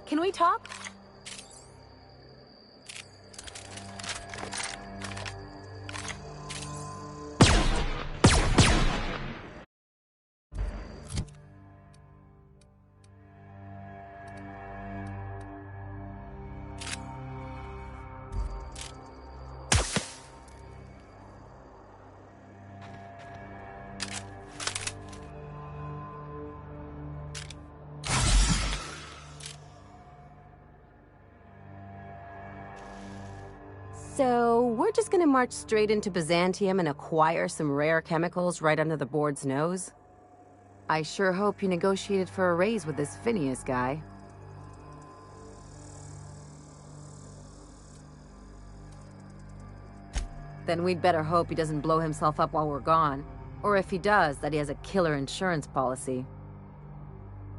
can we talk? So, we're just gonna march straight into Byzantium and acquire some rare chemicals right under the board's nose? I sure hope you negotiated for a raise with this Phineas guy. Then we'd better hope he doesn't blow himself up while we're gone. Or if he does, that he has a killer insurance policy.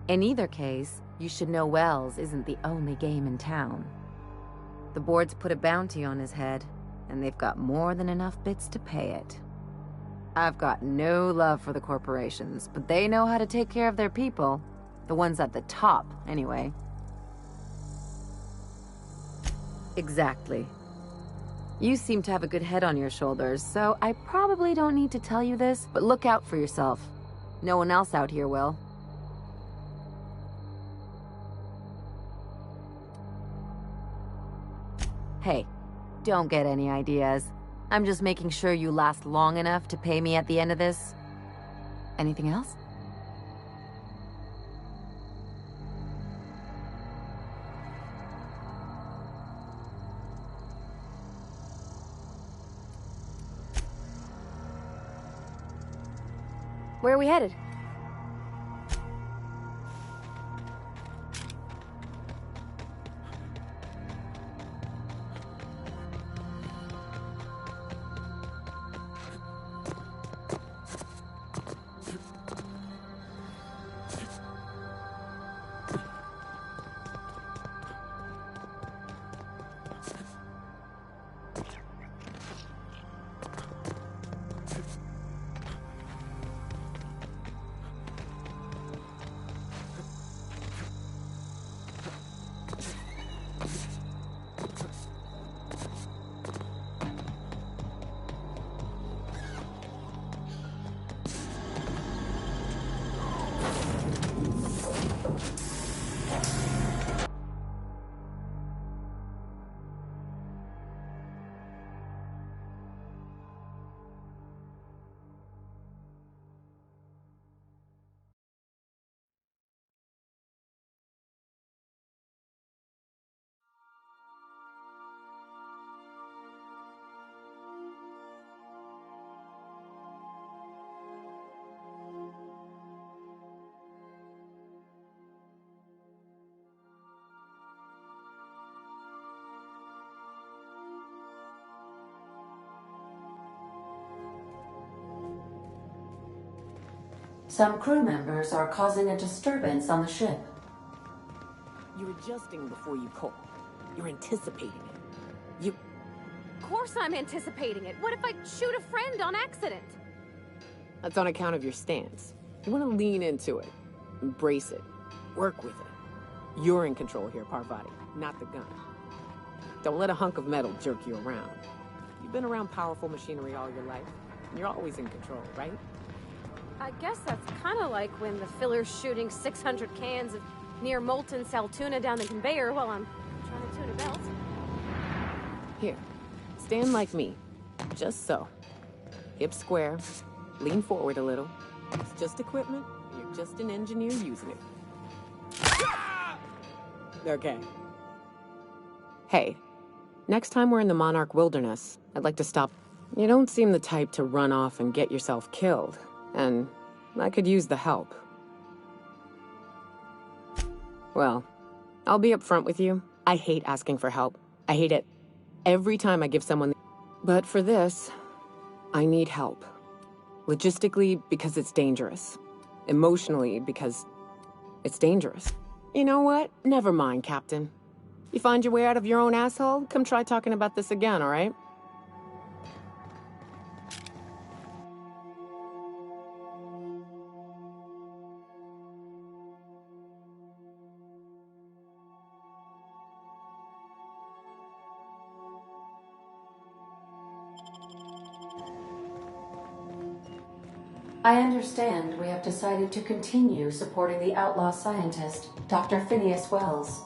In either case, you should know Wells isn't the only game in town. The board's put a bounty on his head, and they've got more than enough bits to pay it. I've got no love for the corporations, but they know how to take care of their people. The ones at the top, anyway. Exactly. You seem to have a good head on your shoulders, so I probably don't need to tell you this, but look out for yourself. No one else out here will. Hey, don't get any ideas. I'm just making sure you last long enough to pay me at the end of this. Anything else? Where are we headed? Some crew members are causing a disturbance on the ship. You're adjusting before you call. You're anticipating it. Of course I'm anticipating it. What if I shoot a friend on accident? That's on account of your stance. You want to lean into it. Embrace it. Work with it. You're in control here, Parvati, not the gun. Don't let a hunk of metal jerk you around. You've been around powerful machinery all your life, and you're always in control, right? I guess that's kind of like when the filler's shooting 600 cans of near-molten cell tuna down the conveyor while I'm trying to tune a belt. Here, stand like me. Just so. Hips square. Lean forward a little. It's just equipment. You're just an engineer using it. Okay. Hey, next time we're in the Monarch Wilderness, I'd like to stop. You don't seem the type to run off and get yourself killed. And I could use the help. Well, I'll be upfront with you. I hate asking for help. I hate it every time I give someone. But for this, I need help. Logistically, because it's dangerous. Emotionally, because it's dangerous. You know what? Never mind, Captain. You find your way out of your own asshole? Come try talking about this again, all right? I understand we have decided to continue supporting the outlaw scientist, Dr. Phineas Wells.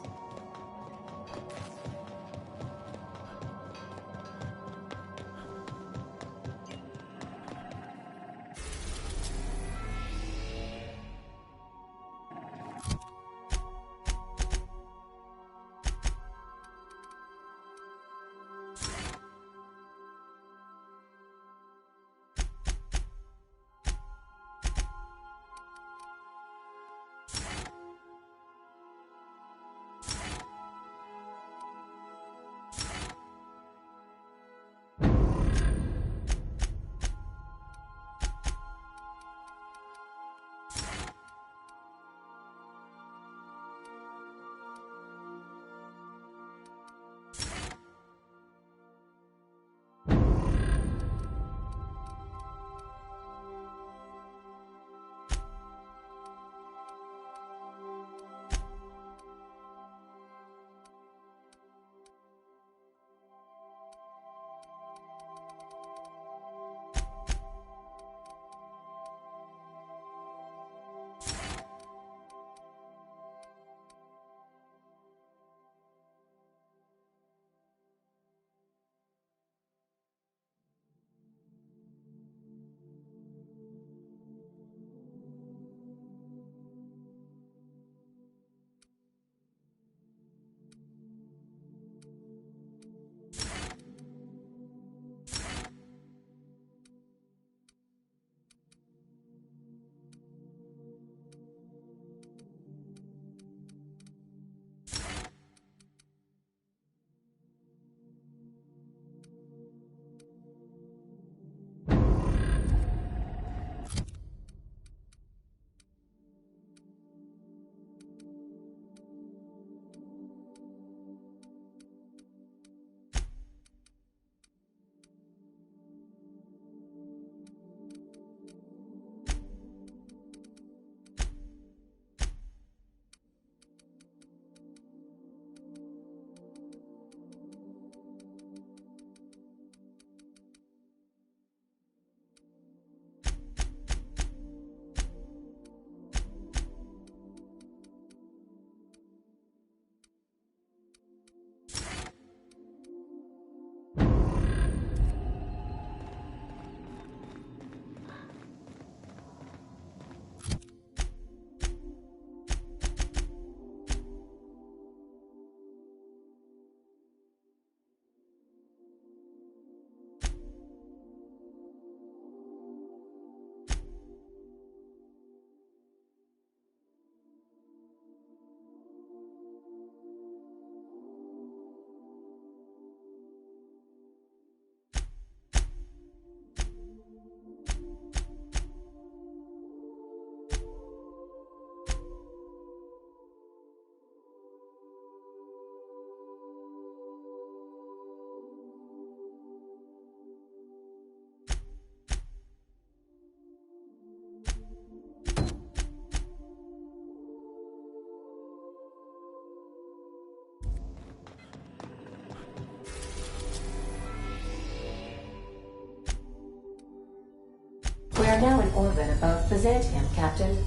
We are now in orbit above Byzantium, Captain.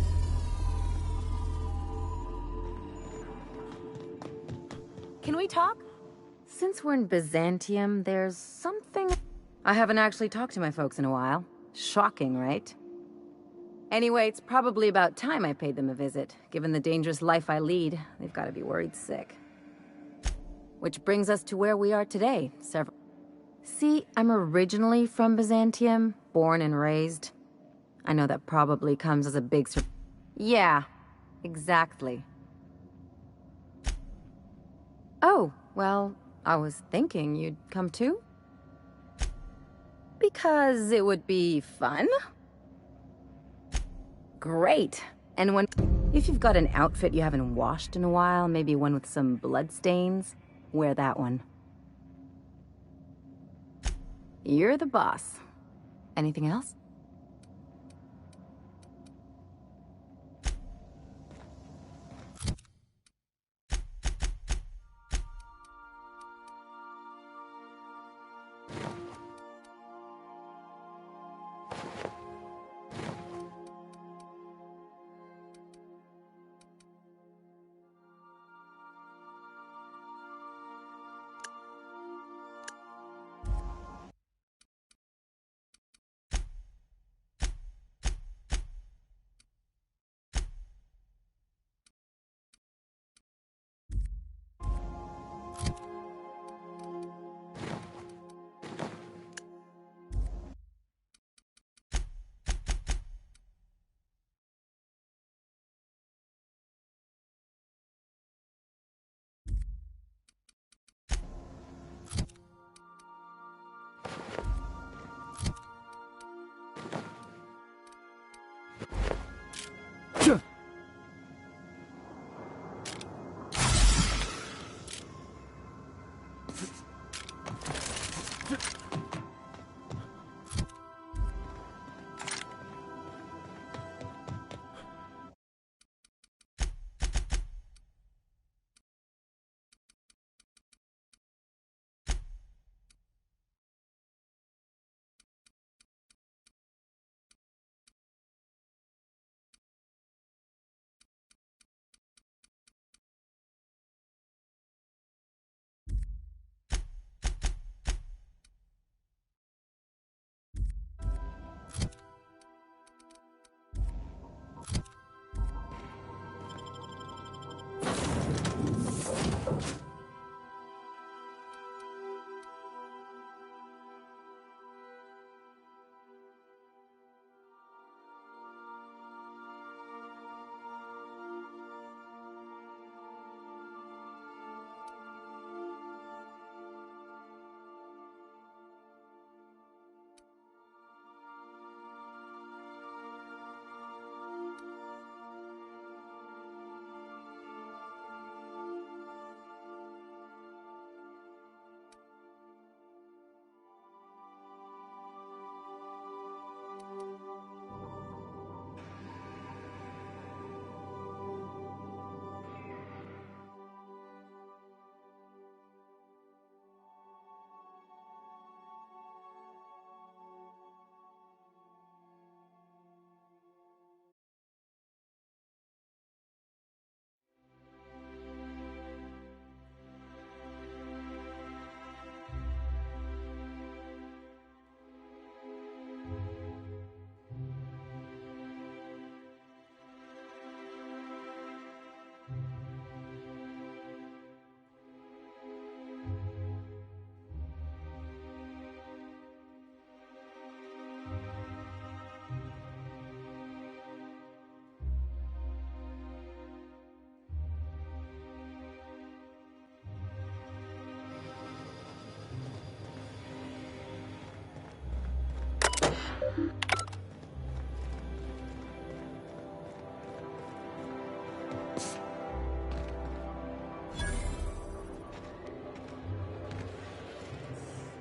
Can we talk? Since we're in Byzantium, there's something... I haven't actually talked to my folks in a while. Shocking, right? Anyway, it's probably about time I paid them a visit. Given the dangerous life I lead, they've got to be worried sick. Which brings us to where we are today. See, I'm originally from Byzantium, born and raised. I know that probably comes as a big Yeah, exactly. Oh, well, I was thinking you'd come too? Because it would be fun? Great. And if you've got an outfit you haven't washed in a while, maybe one with some blood stains, wear that one. You're the boss. Anything else?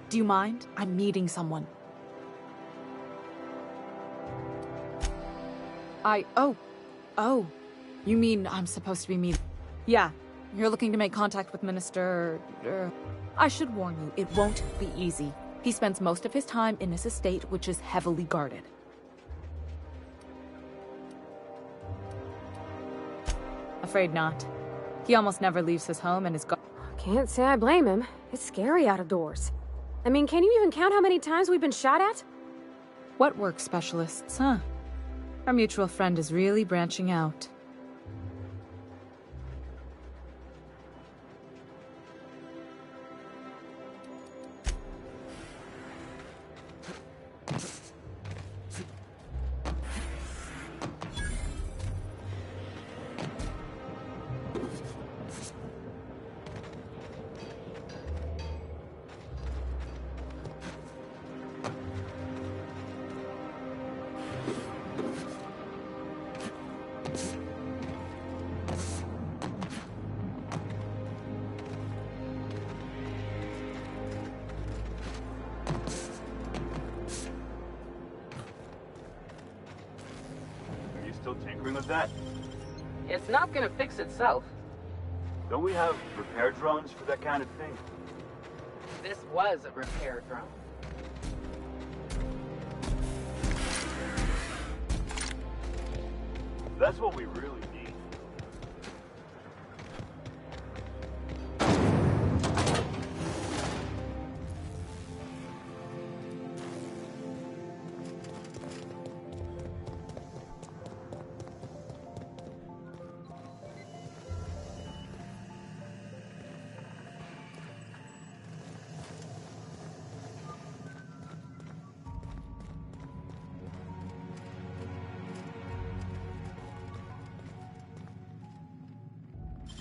Do you mind? I'm meeting someone. Oh. You mean I'm supposed to be meeting? Yeah, you're looking to make contact with Minister... I should warn you, it won't be easy. He spends most of his time in his estate, which is heavily guarded. Afraid not. He almost never leaves his home and is Can't say I blame him. It's scary out of doors. I mean, can you even count how many times we've been shot at? What work specialists, huh? Our mutual friend is really branching out. Tinkering with that? It's not gonna fix itself. Don't we have repair drones for that kind of thing? This was a repair drone. That's what we really need.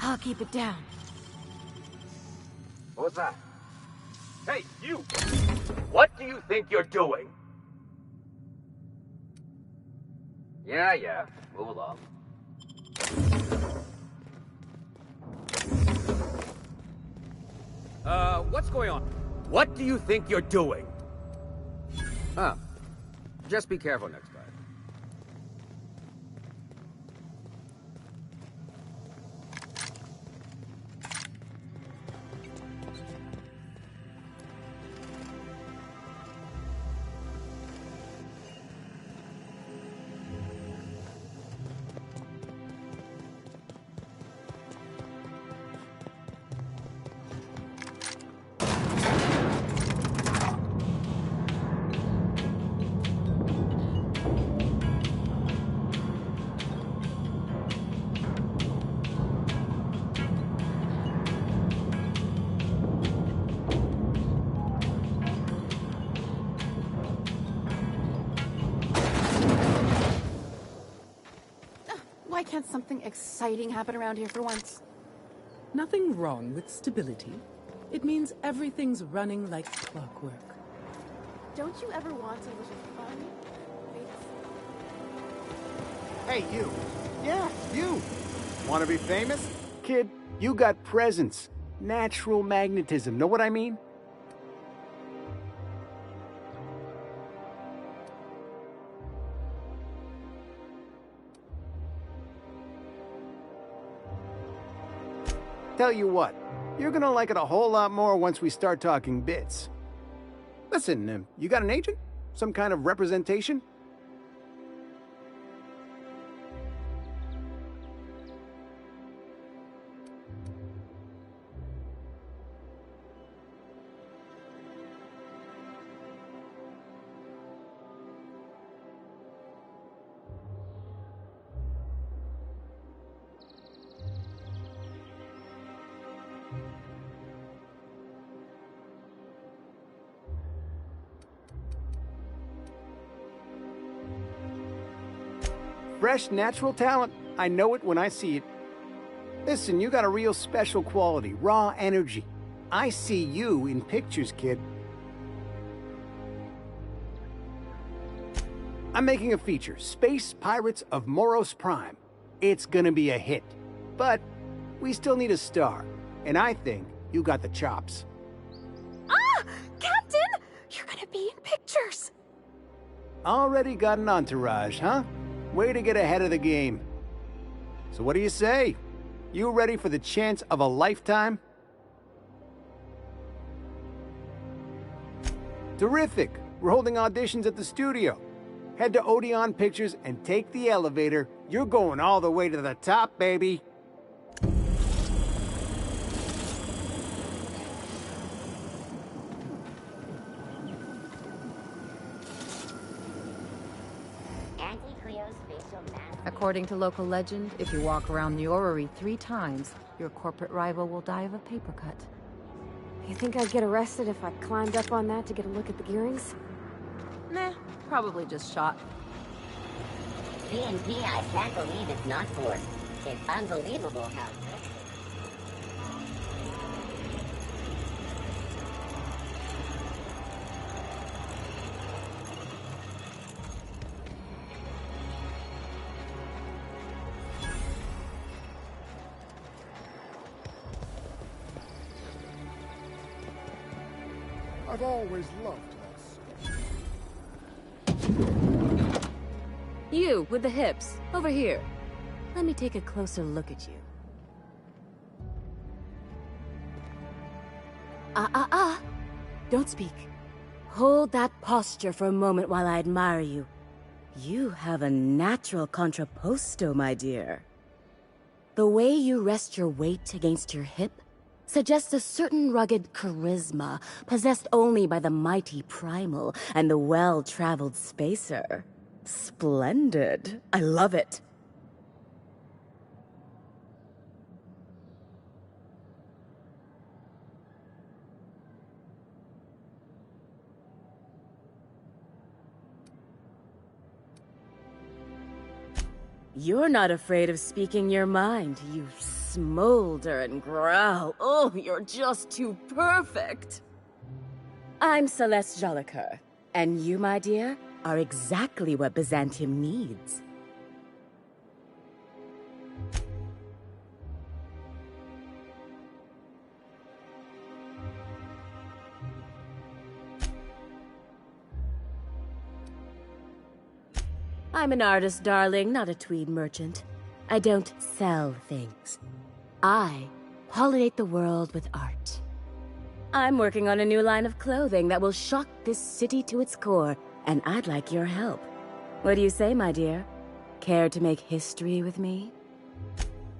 I'll keep it down. What was that? Hey, you! What do you think you're doing? Yeah, move along. What's going on? What do you think you're doing? Oh. Just be careful next time. Why can't something exciting happen around here for once? Nothing wrong with stability. It means everything's running like clockwork. Don't you ever want a little fun? Hey, you. Yeah, you. Want to be famous? Kid, you got presence. Natural magnetism, know what I mean? Tell you what, you're gonna like it a whole lot more once we start talking bits. Listen, you got an agent? Some kind of representation? Fresh, natural talent. I know it when I see it. Listen, you got a real special quality, raw energy. I see you in pictures, kid. I'm making a feature, Space Pirates of Moros Prime. It's gonna be a hit. But we still need a star. And I think you got the chops. Ah! Captain! You're gonna be in pictures! Already got an entourage, huh? Way to get ahead of the game. So what do you say? You ready for the chance of a lifetime? Terrific! We're holding auditions at the studio. Head to Odeon Pictures and take the elevator. You're going all the way to the top, baby. According to local legend, if you walk around the orrery 3 times, your corporate rival will die of a paper cut. You think I'd get arrested if I climbed up on that to get a look at the gearings? Nah, probably just shot. BNP, I can't believe it's not forced. It's unbelievable how... I've always loved this. You, with the hips. Over here. Let me take a closer look at you. Don't speak. Hold that posture for a moment while I admire you. You have a natural contrapposto, my dear. The way you rest your weight against your hip suggests a certain rugged charisma possessed only by the mighty primal and the well-traveled spacer. Splendid. I love it. You're not afraid of speaking your mind. You smolder and growl. Oh, you're just too perfect. I'm Celeste Jolicoeur, and you, my dear, are exactly what Byzantium needs. I'm an artist, darling, not a tweed merchant. I don't sell things. I pollinate the world with art. I'm working on a new line of clothing that will shock this city to its core, and I'd like your help. What do you say, my dear? Care to make history with me?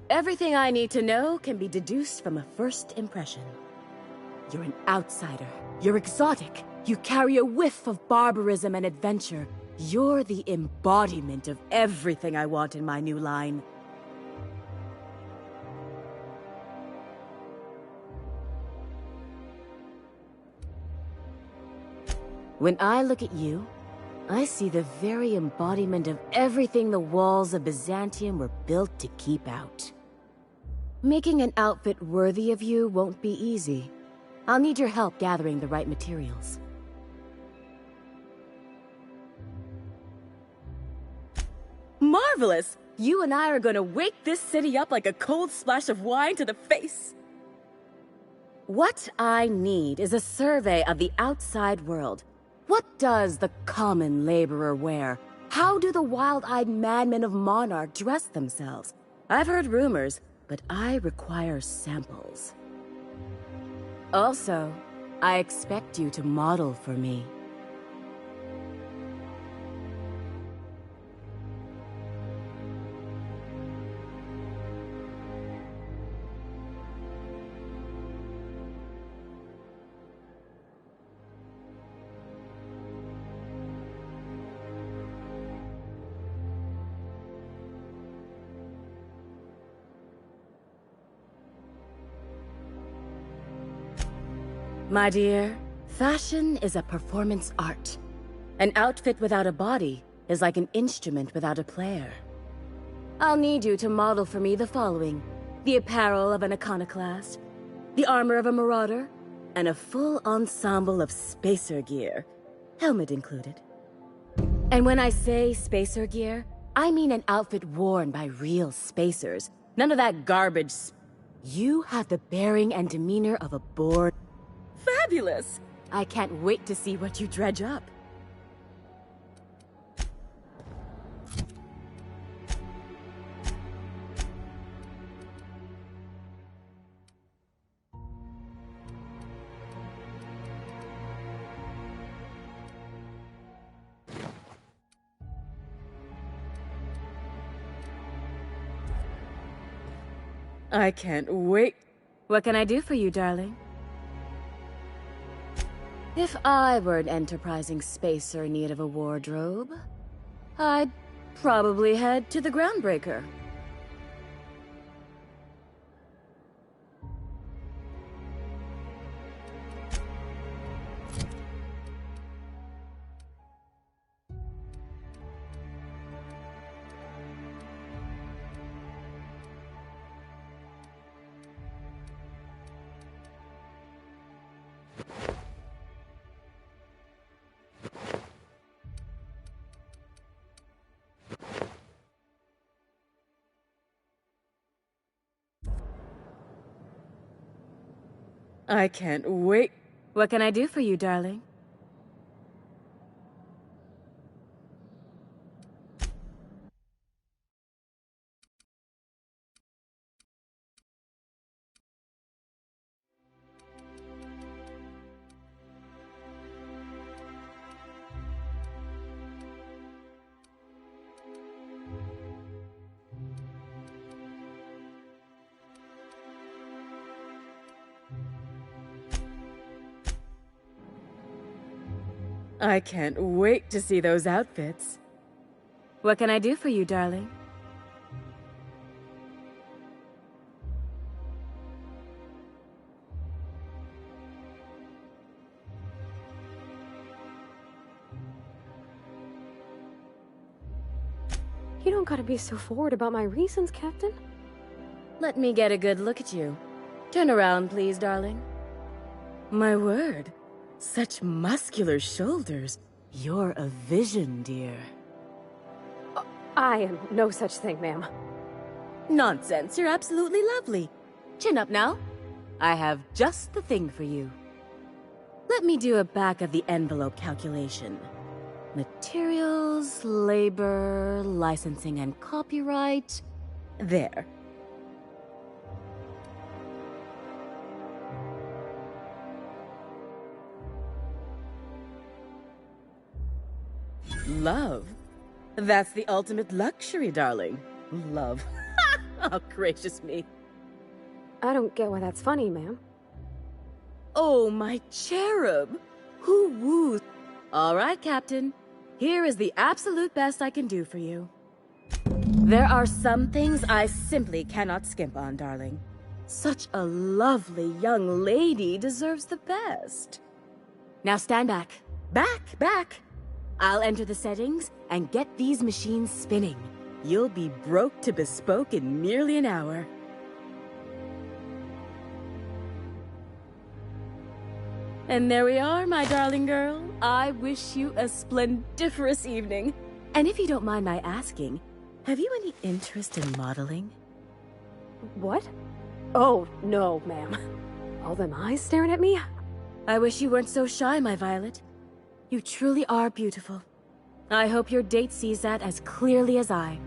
Everything I need to know can be deduced from a first impression. You're an outsider. You're exotic. You carry a whiff of barbarism and adventure. You're the embodiment of everything I want in my new line. When I look at you, I see the very embodiment of everything the walls of Byzantium were built to keep out. Making an outfit worthy of you won't be easy. I'll need your help gathering the right materials. Marvelous! You and I are gonna wake this city up like a cold splash of wine to the face. What I need is a survey of the outside world. What does the common laborer wear? How do the wild-eyed madmen of Monarch dress themselves? I've heard rumors, but I require samples. Also, I expect you to model for me. My dear, fashion is a performance art. An outfit without a body is like an instrument without a player. I'll need you to model for me the following: the apparel of an iconoclast, the armor of a marauder, and a full ensemble of spacer gear, helmet included. And when I say spacer gear, I mean an outfit worn by real spacers. None of that garbage. You have the bearing and demeanor of a bored... Fabulous! I can't wait to see what you dredge up. I can't wait. What can I do for you, darling? If I were an enterprising spacer in need of a wardrobe, I'd probably head to the Groundbreaker. I can't wait. What can I do for you, darling? I can't wait to see those outfits. What can I do for you, darling? You don't gotta be so forward about my reasons, Captain. Let me get a good look at you. Turn around, please, darling. My word. Such muscular shoulders. You're a vision, dear. I am no such thing, ma'am. Nonsense. You're absolutely lovely. Chin up now. I have just the thing for you. Let me do a back-of-the-envelope calculation. Materials, labor, licensing and copyright. There. Love? That's the ultimate luxury, darling. Love. Oh, gracious me. I don't get why that's funny, ma'am. Oh, my cherub. Who woos? All right, Captain. Here is the absolute best I can do for you. There are some things I simply cannot skimp on, darling. Such a lovely young lady deserves the best. Now stand back. Back! I'll enter the settings and get these machines spinning. You'll be broke to bespoke in merely an hour. And there we are, my darling girl. I wish you a splendiferous evening. And if you don't mind my asking, have you any interest in modeling? What? Oh, no, ma'am. All them eyes staring at me? I wish you weren't so shy, my Violet. You truly are beautiful. I hope your date sees that as clearly as I.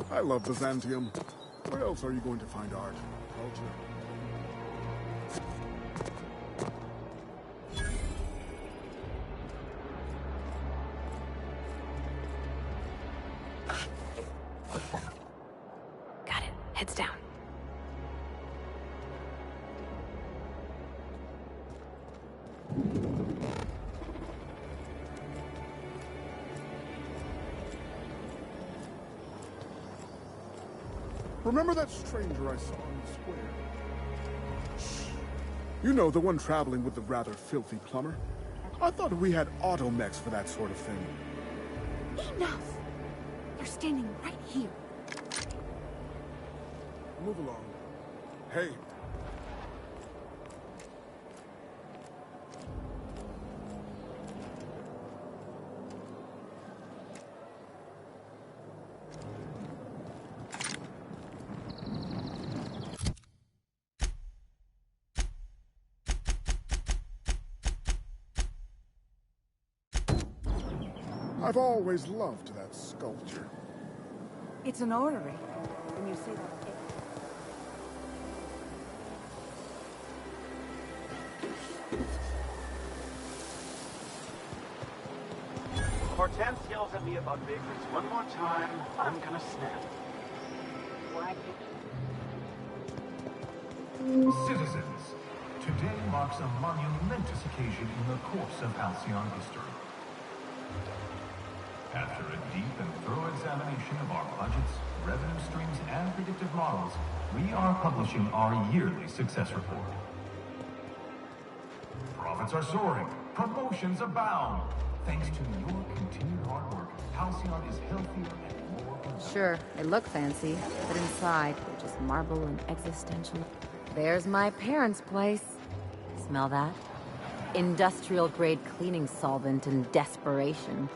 I love Byzantium. Where else are you going to find art, culture? Got it. Heads down. Remember that stranger I saw in the square? Shh. You know, the one traveling with the rather filthy plumber? I thought we had automechs for that sort of thing. Enough! You're standing right here. Move along. Hey. I've always loved that sculpture. It's an orrery. When you say that... Hortense yells at me about bakeries one more time, I'm gonna snap. Citizens, today marks a monumentous occasion in the course of Halcyon history. After a deep and thorough examination of our budgets, revenue streams, and predictive models, we are publishing our yearly success report. Profits are soaring, promotions abound. Thanks to your continued hard work, Halcyon is healthier and more productive. Sure, they look fancy, but inside, they're just marble and existential. There's my parents' place. Smell that? Industrial-grade cleaning solvent and desperation.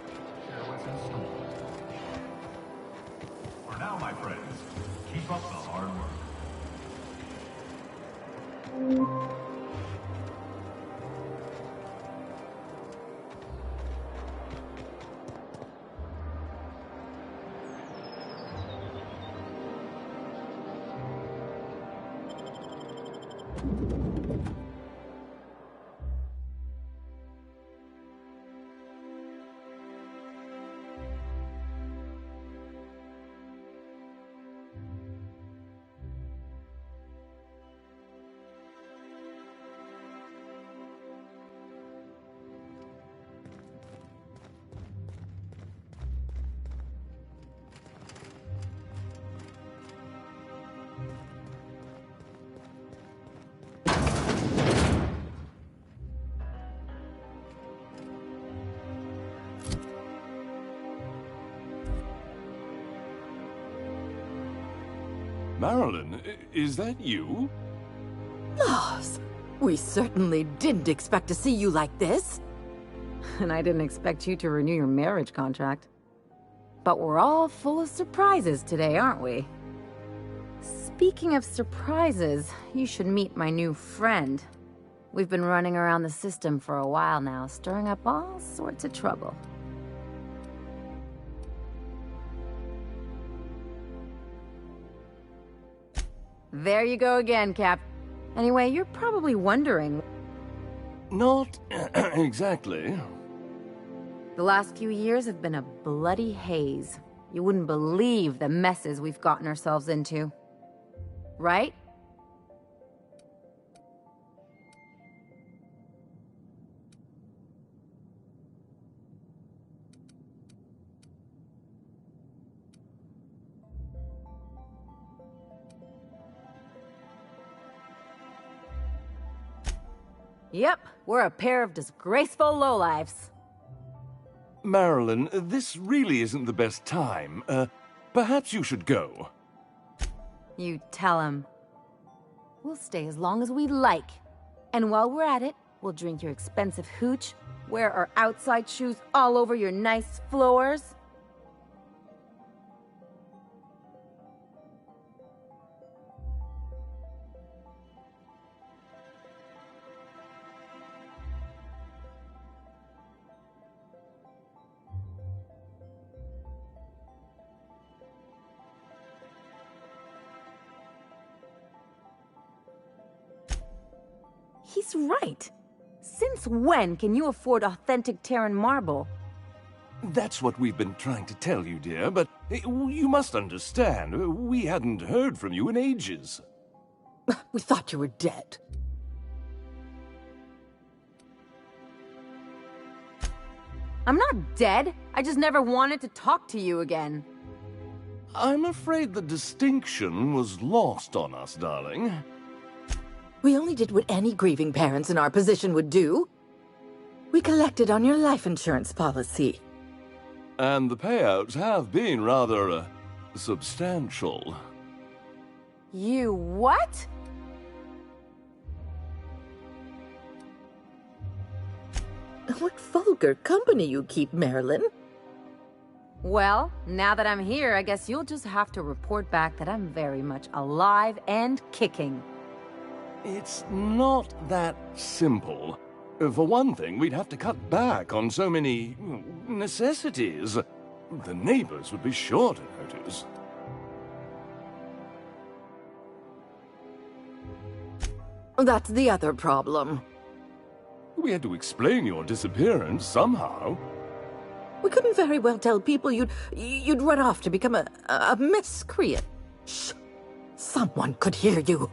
For now, my friends, keep up the hard work. Marilyn, is that you? Lars, we certainly didn't expect to see you like this. And I didn't expect you to renew your marriage contract. But we're all full of surprises today, aren't we? Speaking of surprises, you should meet my new friend. We've been running around the system for a while now, stirring up all sorts of trouble. There you go again, Cap. Anyway, you're probably wondering... Not exactly. The last few years have been a bloody haze. You wouldn't believe the messes we've gotten ourselves into. Right? Yep, we're a pair of disgraceful lowlifes. Marilyn, this really isn't the best time. Perhaps you should go. You tell him. We'll stay as long as we like. And while we're at it, we'll drink your expensive hooch, wear our outside shoes all over your nice floors. He's right. Since when can you afford authentic Terran marble? That's what we've been trying to tell you, dear, but you must understand, we hadn't heard from you in ages. We thought you were dead. I'm not dead. I just never wanted to talk to you again. I'm afraid the distinction was lost on us, darling. We only did what any grieving parents in our position would do. We collected on your life insurance policy. And the payouts have been rather, substantial. You what? What vulgar company you keep, Marilyn. Well, now that I'm here, I guess you'll just have to report back that I'm very much alive and kicking. It's not that simple. For one thing, we'd have to cut back on so many necessities. The neighbors would be sure to notice. That's the other problem. We had to explain your disappearance somehow. We couldn't very well tell people you'd run off to become a miscreant. Shh! Someone could hear you.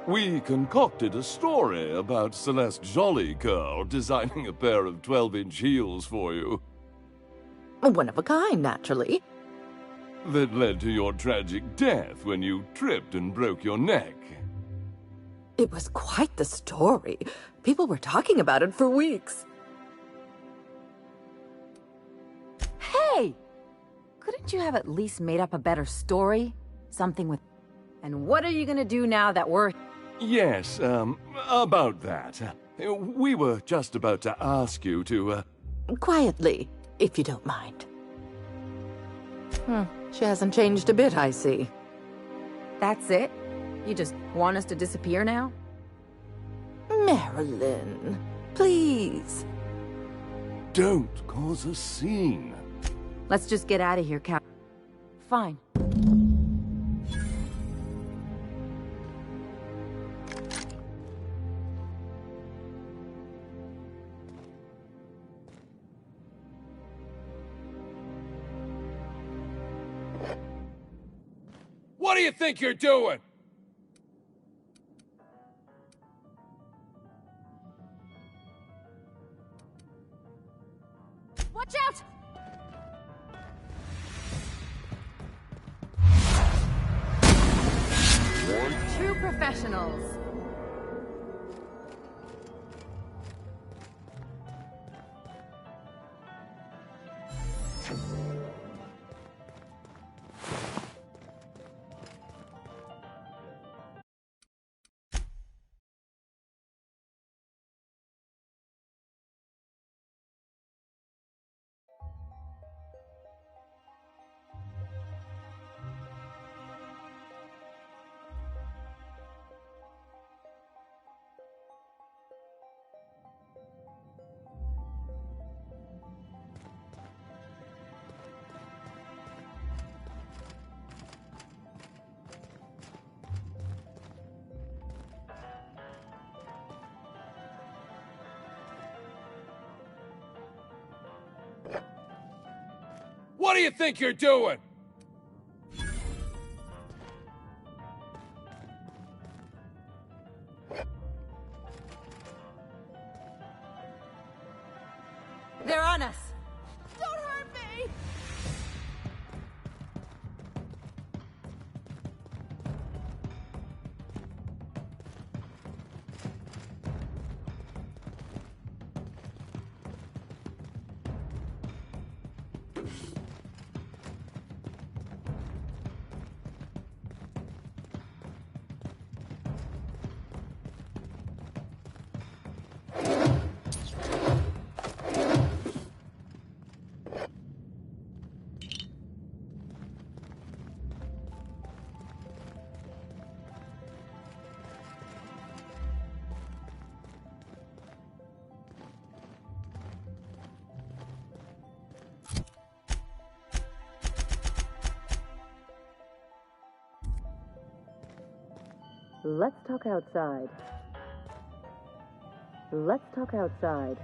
We concocted a story about Celeste Jollycurl designing a pair of 12-inch heels for you. One of a kind, naturally. That led to your tragic death when you tripped and broke your neck. It was quite the story. People were talking about it for weeks. Hey! Couldn't you have at least made up a better story? Something with... And what are you gonna do now that we're... Yes, about that. We were just about to ask you to, Quietly, if you don't mind. She hasn't changed a bit, I see. That's it? You just want us to disappear now? Marilyn, please. Don't cause a scene. Let's just get out of here, Cap. Fine. What do you think you're doing? Watch out! True professionals. What do you think you're doing? They're on us! Don't hurt me! Let's talk outside. Let's talk outside.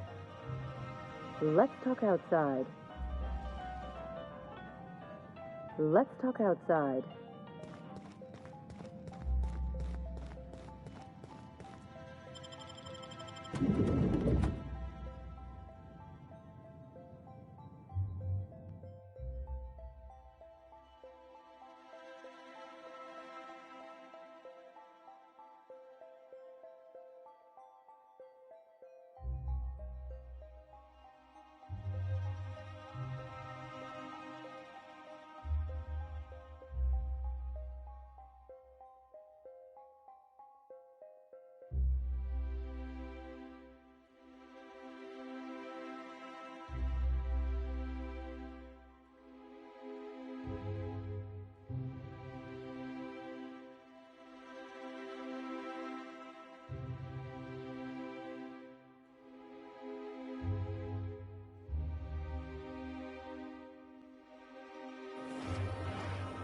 Let's talk outside. Let's talk outside.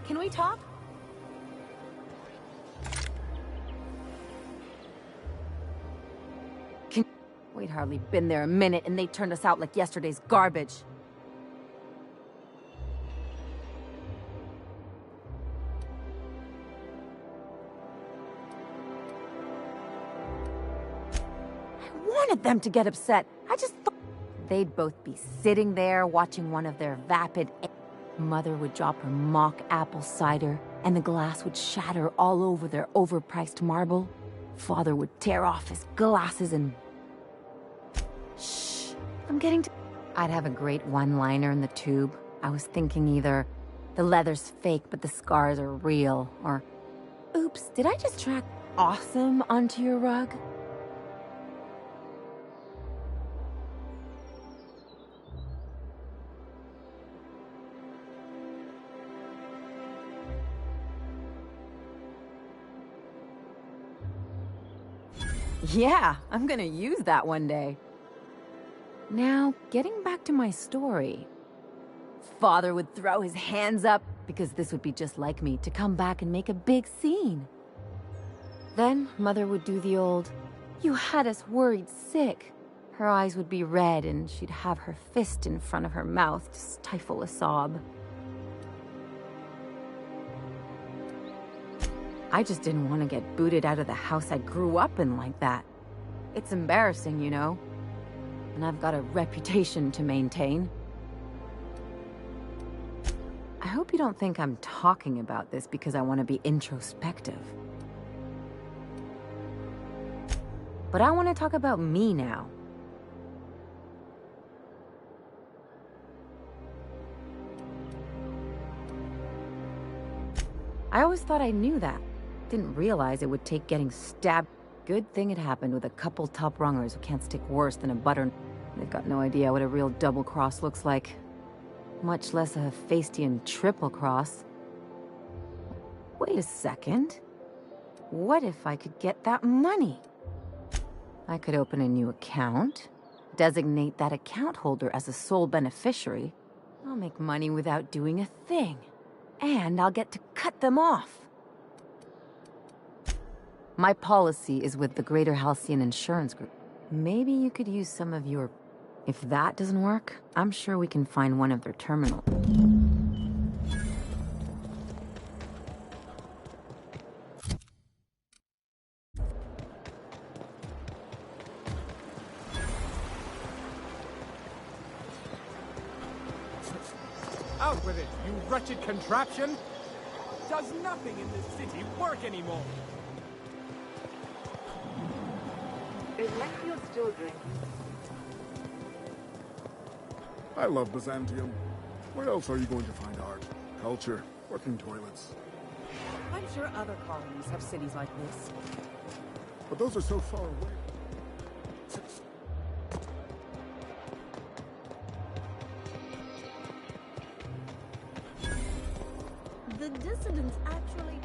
Can we talk? We'd hardly been there a minute and they turned us out like yesterday's garbage. I wanted them to get upset. I just thought they'd both be sitting there watching one of their vapid... Mother would drop her mock apple cider, and the glass would shatter all over their overpriced marble. Father would tear off his glasses and... Shh, I'm getting to... I'd have a great one-liner in the tube. I was thinking either, the leather's fake but the scars are real, or, oops, did I just track awesome onto your rug? Yeah, I'm gonna use that one day. Now, getting back to my story. Father would throw his hands up, because this would be just like me, to come back and make a big scene. Then, Mother would do the old, "You had us worried sick." Her eyes would be red, and she'd have her fist in front of her mouth to stifle a sob. I just didn't want to get booted out of the house I grew up in like that. It's embarrassing, you know. And I've got a reputation to maintain. I hope you don't think I'm talking about this because I want to be introspective. But I want to talk about me now. I always thought I knew that. Didn't realize it would take getting stabbed. Good thing it happened with a couple top-rungers who can't stick worse than a butter. They've got no idea what a real double-cross looks like. Much less a Hephaestian triple-cross. Wait a second. What if I could get that money? I could open a new account, designate that account holder as a sole beneficiary. I'll make money without doing a thing. And I'll get to cut them off. My policy is with the Greater Halcyon Insurance Group. Maybe you could use some of your... If that doesn't work, I'm sure we can find one of their terminals. Out with it, you wretched contraption! Does nothing in this city work anymore? Is Lexio still drinking? I love Byzantium. Where else are you going to find art, culture, working toilets? I'm sure other colonies have cities like this. But those are so far away. The dissidents actually...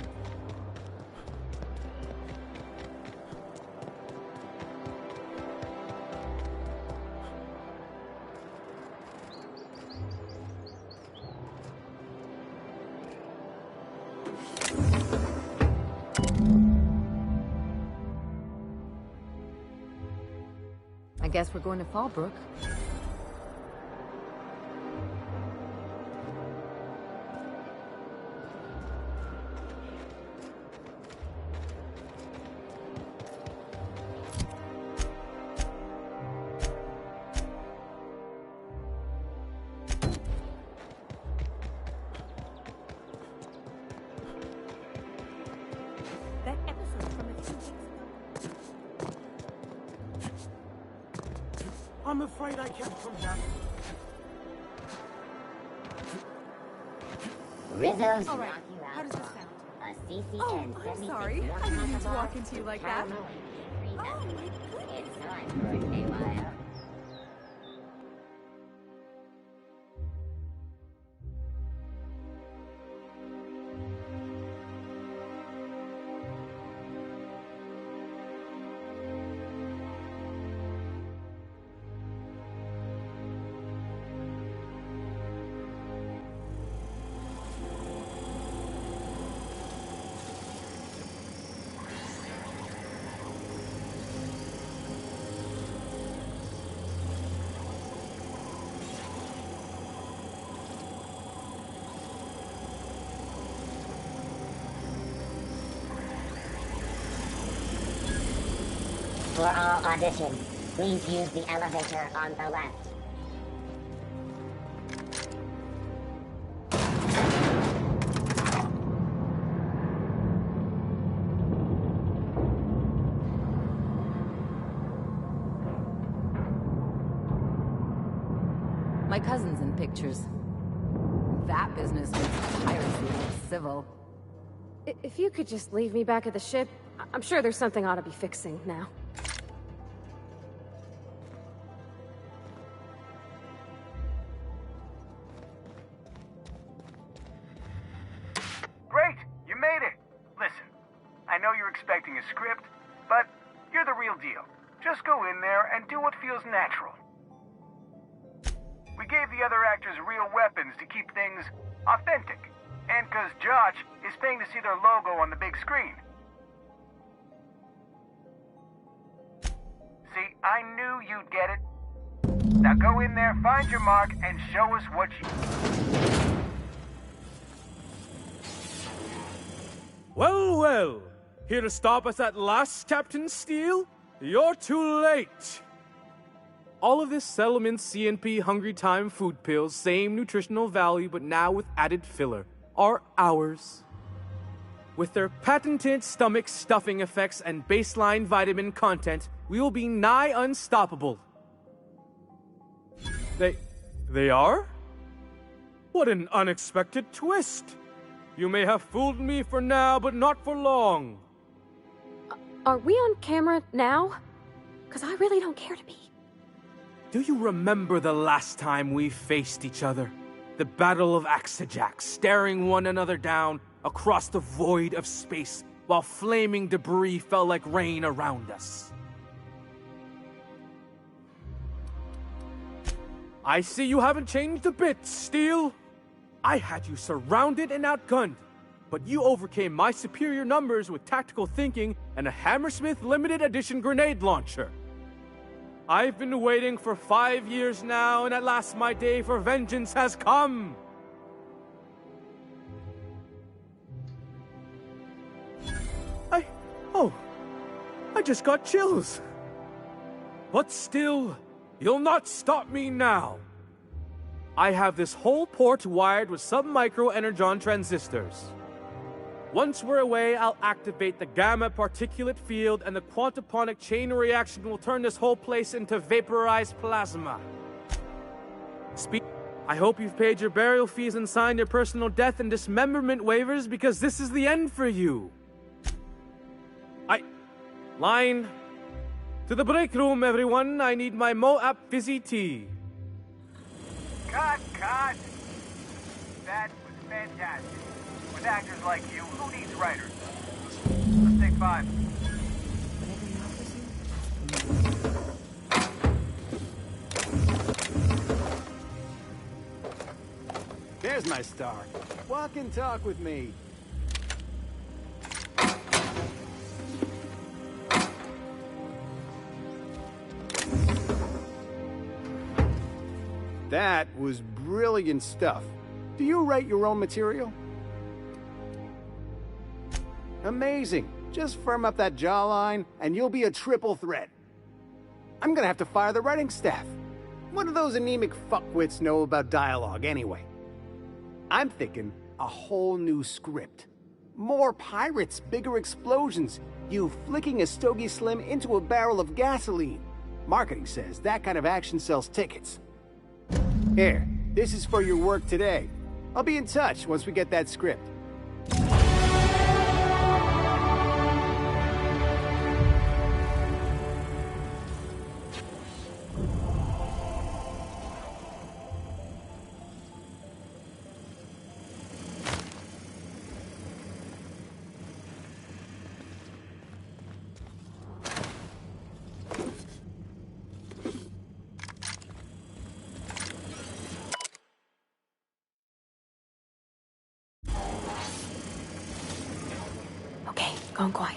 I guess we're going to Fallbrook. That episode from a few weeks ago. I'm afraid I can't come down. Rizzo's All right, knock you how out does this raw. sound? A CCN Oh, I'm 76 sorry. warm I didn't mean to alcohol walk into you like that. caramel and Oh, cream. my goodness. It's time for an AYO. For all auditions, please use the elevator on the left. My cousin's in pictures. That business makes piracy look civil. If you could just leave me back at the ship, I'm sure there's something I ought to be fixing now. Great! You made it! Listen, I know you're expecting a script, but you're the real deal. Just go in there and do what feels natural. We gave the other actors real weapons to keep things authentic. And because Josh is paying to see their logo on the big screen. See, I knew you'd get it. Now go in there, find your mark, and show us what you... Well, well. Here to stop us at last, Captain Steele? You're too late. All of this settlement CNP Hungry Time food pills, same nutritional value, but now with added filler, are ours. With their patented stomach stuffing effects and baseline vitamin content, we will be nigh unstoppable. They are? What an unexpected twist. You may have fooled me for now, but not for long. Are we on camera now? Because I really don't care to be. Do you remember the last time we faced each other? The Battle of Axejack, staring one another down across the void of space while flaming debris fell like rain around us. I see you haven't changed a bit, Steele. I had you surrounded and outgunned, but you overcame my superior numbers with tactical thinking and a Hammersmith limited edition grenade launcher. I've been waiting for 5 years now, and at last my day for vengeance has come. I just got chills. But still, you'll not stop me now. I have this whole port wired with sub-micro energon transistors. Once we're away, I'll activate the gamma particulate field and the quantaponic chain reaction will turn this whole place into vaporized plasma. I hope you've paid your burial fees and signed your personal death and dismemberment waivers because this is the end for you. Line. To the break room, everyone. I need my Moab fizzy tea. Cut! That was fantastic. With actors like you, who needs writers? Let's take 5. There's my star. Walk and talk with me. That was brilliant stuff. Do you write your own material? Amazing. Just firm up that jawline, and you'll be a triple threat. I'm gonna have to fire the writing staff. What do those anemic fuckwits know about dialogue, anyway? I'm thinking a whole new script. More pirates, bigger explosions, you flicking a Stogie Slim into a barrel of gasoline. Marketing says that kind of action sells tickets. Here, this is for your work today. I'll be in touch once we get that script. Gone quiet.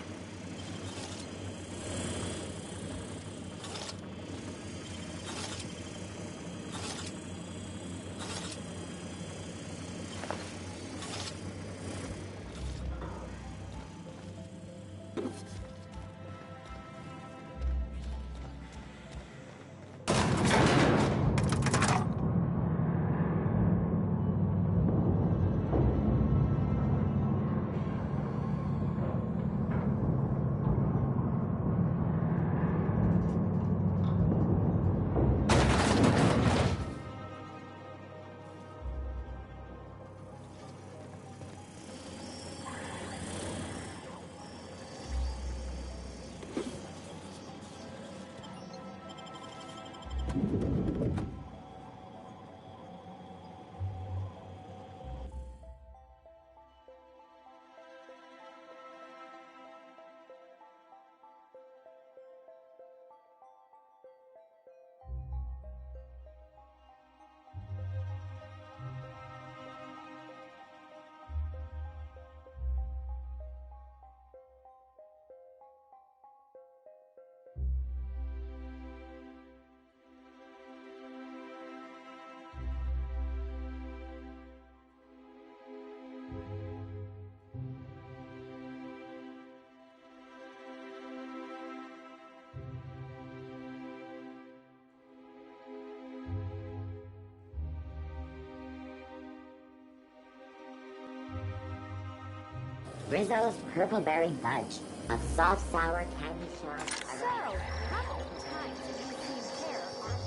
Rizzo's Purple Berry Fudge. A soft, sour candy shop. So, how many times have you seen hair on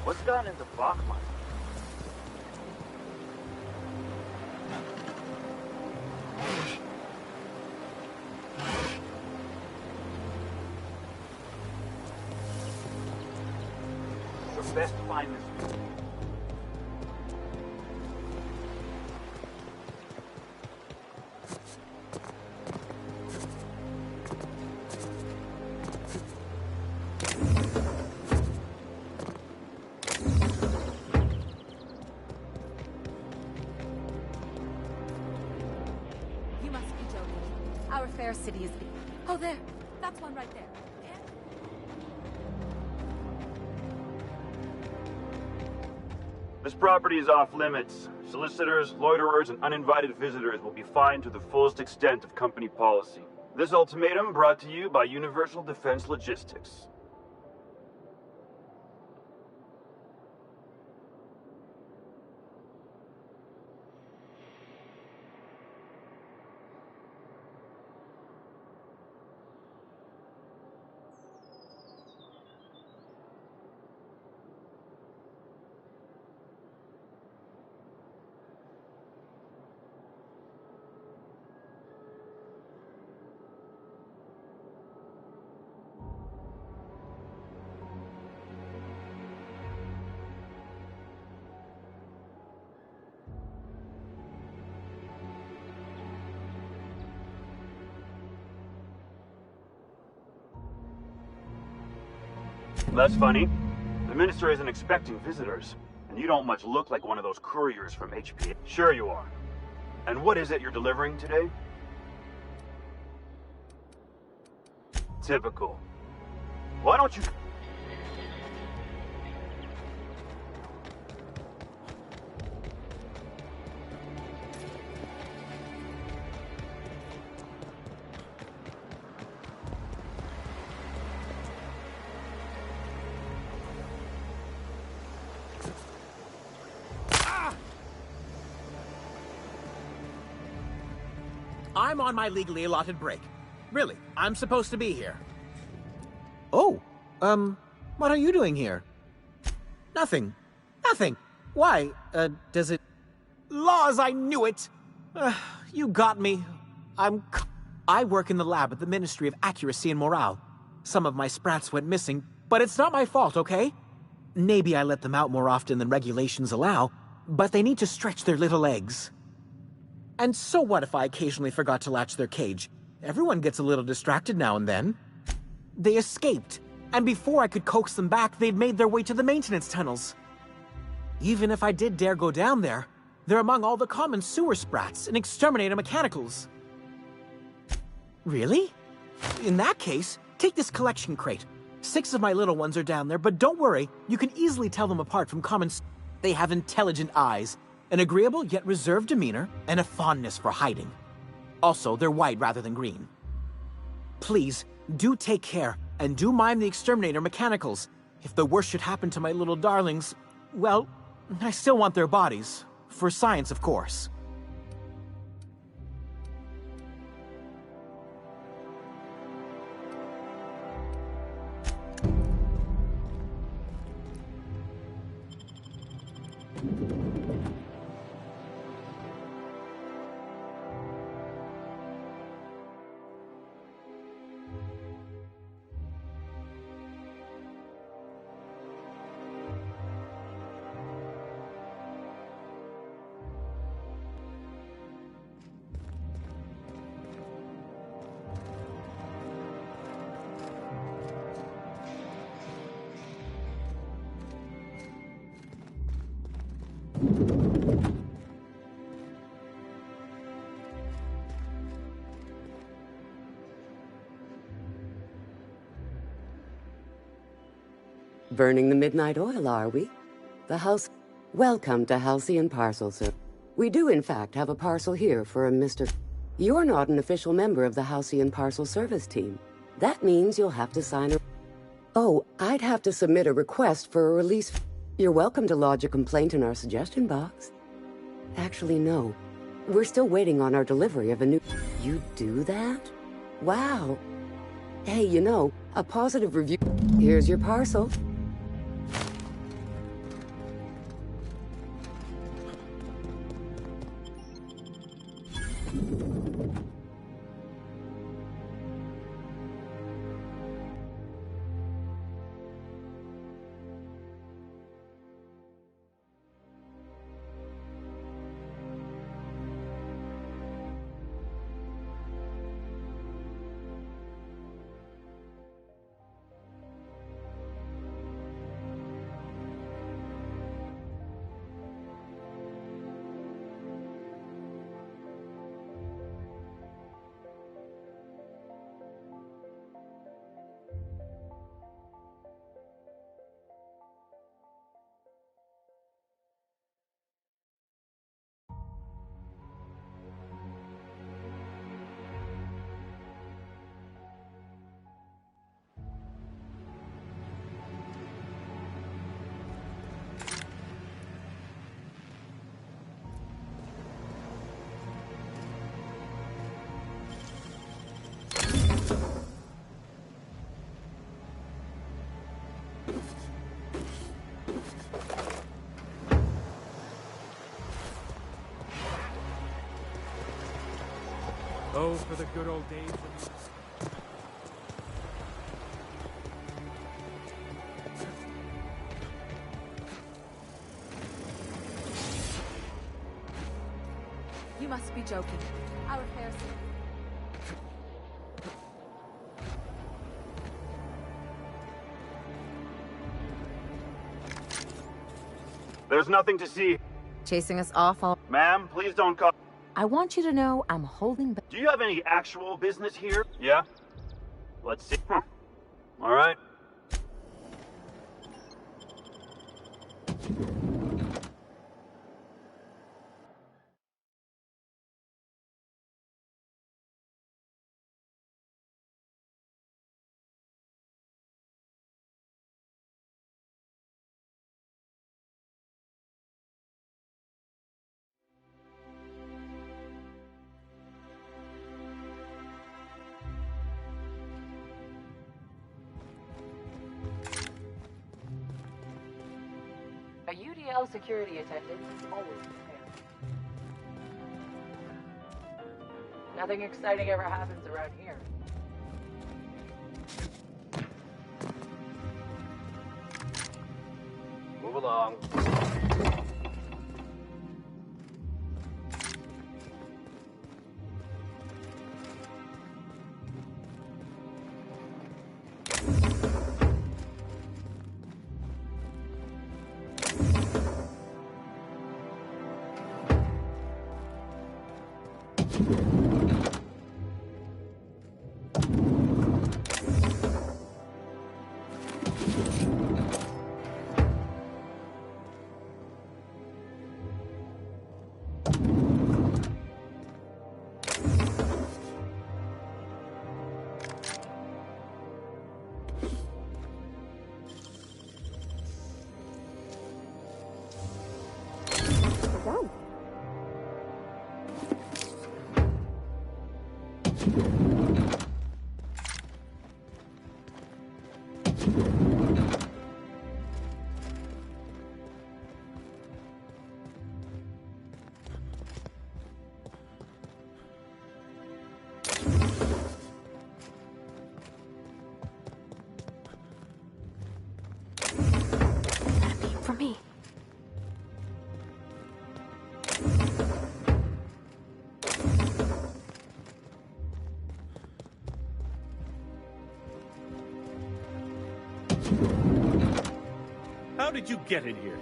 What's gotten into Bachman? We're best to find this. You must be joking. Our fair city is... Oh, there. That's one right there. This property is off limits. Solicitors, loiterers, and uninvited visitors will be fined to the fullest extent of company policy. This ultimatum brought to you by Universal Defense Logistics. That's funny. The minister isn't expecting visitors, and you don't much look like one of those couriers from HP. Sure you are. And what is it you're delivering today? Typical. Why don't you... I'm on my legally allotted break. Really, I'm supposed to be here. Oh, what are you doing here? Nothing. Nothing. Why, does it... Laws, I knew it! You got me. I work in the lab at the Ministry of Accuracy and Morale. Some of my sprats went missing, but it's not my fault, okay? Maybe I let them out more often than regulations allow, but they need to stretch their little legs. And so what if I occasionally forgot to latch their cage? Everyone gets a little distracted now and then. They escaped, and before I could coax them back, they'd made their way to the maintenance tunnels. Even if I did dare go down there, they're among all the common sewer sprats and exterminator mechanicals. Really? In that case, take this collection crate. 6 of my little ones are down there, but don't worry, you can easily tell them apart from common... They have intelligent eyes, an agreeable yet reserved demeanor, and a fondness for hiding. Also, they're white rather than green. Please, do take care, and do mind the exterminator mechanicals. If the worst should happen to my little darlings, well, I still want their bodies. For science, of course. Burning the midnight oil, are we? The house... Welcome to Halcyon Parcel, sir. We do, in fact, have a parcel here for a Mr... You're not an official member of the Halcyon Parcel Service team. That means you'll have to sign a... Oh, I'd have to submit a request for a release... You're welcome to lodge a complaint in our suggestion box. Actually, no. We're still waiting on our delivery of a new... You do that? Wow. Hey, you know, a positive review... Here's your parcel. Oh, for the good old days when You must be joking. Our fair city. There's nothing to see. Chasing us off all... Ma'am, please don't call. I want you to know I'm holding back. Do you have any actual business here? Yeah? Let's see. All right. A UDL security attendant is always prepared. Nothing exciting ever happens around here. Move along. For me. How did you get in here?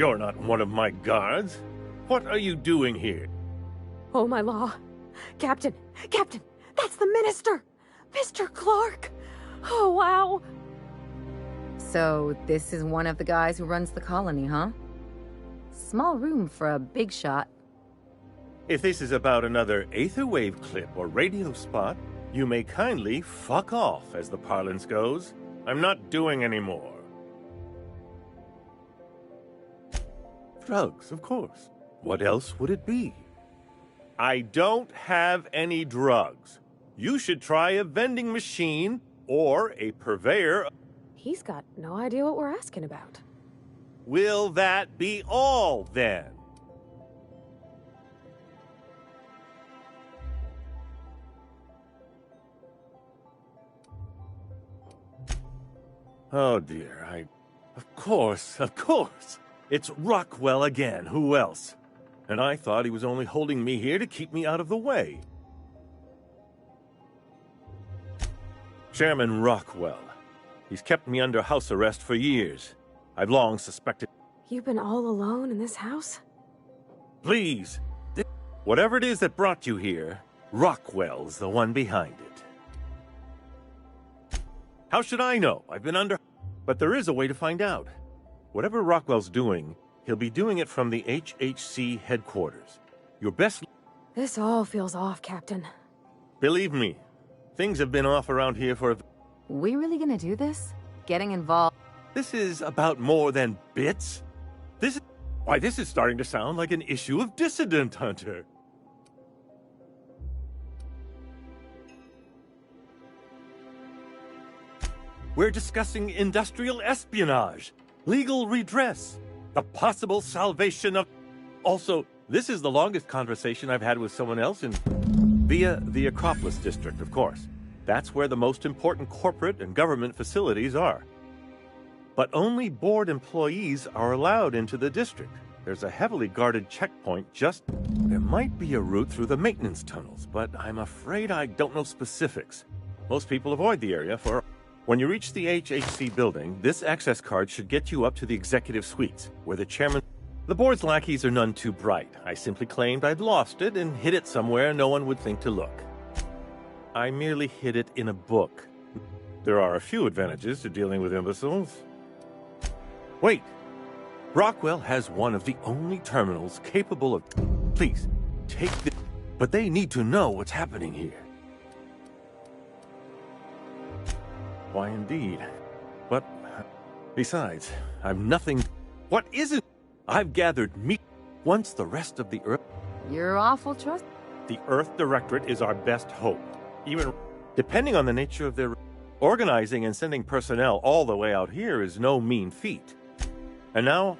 You're not one of my guards. What are you doing here? Oh, my law. Captain! Captain! That's the minister! Mr. Clark! Oh, wow! So, this is one of the guys who runs the colony, huh? Small room for a big shot. If this is about another Aetherwave clip or radio spot, you may kindly fuck off, as the parlance goes. I'm not doing any more. Drugs, of course. What else would it be? I don't have any drugs. You should try a vending machine or a purveyor. He's got no idea what we're asking about. Will that be all, then? Oh, dear, Of course. It's Rockwell again. Who else? And I thought he was only holding me here to keep me out of the way. Chairman Rockwell. He's kept me under house arrest for years. I've long suspected... You've been all alone in this house? Please. Whatever it is that brought you here, Rockwell's the one behind it. How should I know? I've been under... But there is a way to find out. Whatever Rockwell's doing, he'll be doing it from the HHC headquarters. Your best... This all feels off, Captain. Believe me, things have been off around here for... We really gonna do this? Getting involved? This is about more than bits. This is starting to sound like an issue of Dissident Hunter. We're discussing industrial espionage, legal redress, the possible salvation of... Also, this is the longest conversation I've had with someone else via the Acropolis district, of course. That's where the most important corporate and government facilities are. But only board employees are allowed into the district. There's a heavily guarded checkpoint There might be a route through the maintenance tunnels, but I'm afraid I don't know specifics. Most people avoid the area When you reach the HHC building, this access card should get you up to the executive suites, where the chairman... The board's lackeys are none too bright. I simply claimed I'd lost it and hid it somewhere no one would think to look. I merely hid it in a book. There are a few advantages to dealing with imbeciles. Wait! Brockwell has one of the only terminals capable of... Please, take this... But they need to know what's happening here. Why, indeed. But, besides, I've nothing... What is it? I've gathered meat once the rest of the Earth... You're awful trust... The Earth Directorate is our best hope. Even depending on the nature of their... Organizing and sending personnel all the way out here is no mean feat. And now...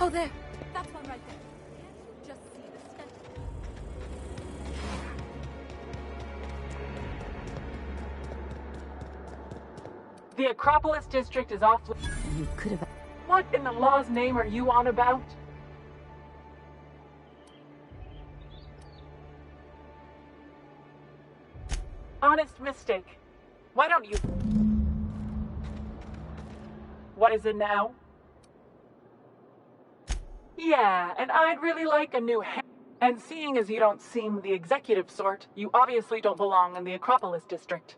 Oh, there. That's one right there. Can't you just see the stench? The Acropolis district is off... You could have... What in the law's name are you on about? Honest mistake. Why don't you... What is it now? Yeah, and I'd really like a new And seeing as you don't seem the executive sort, you obviously don't belong in the Acropolis district.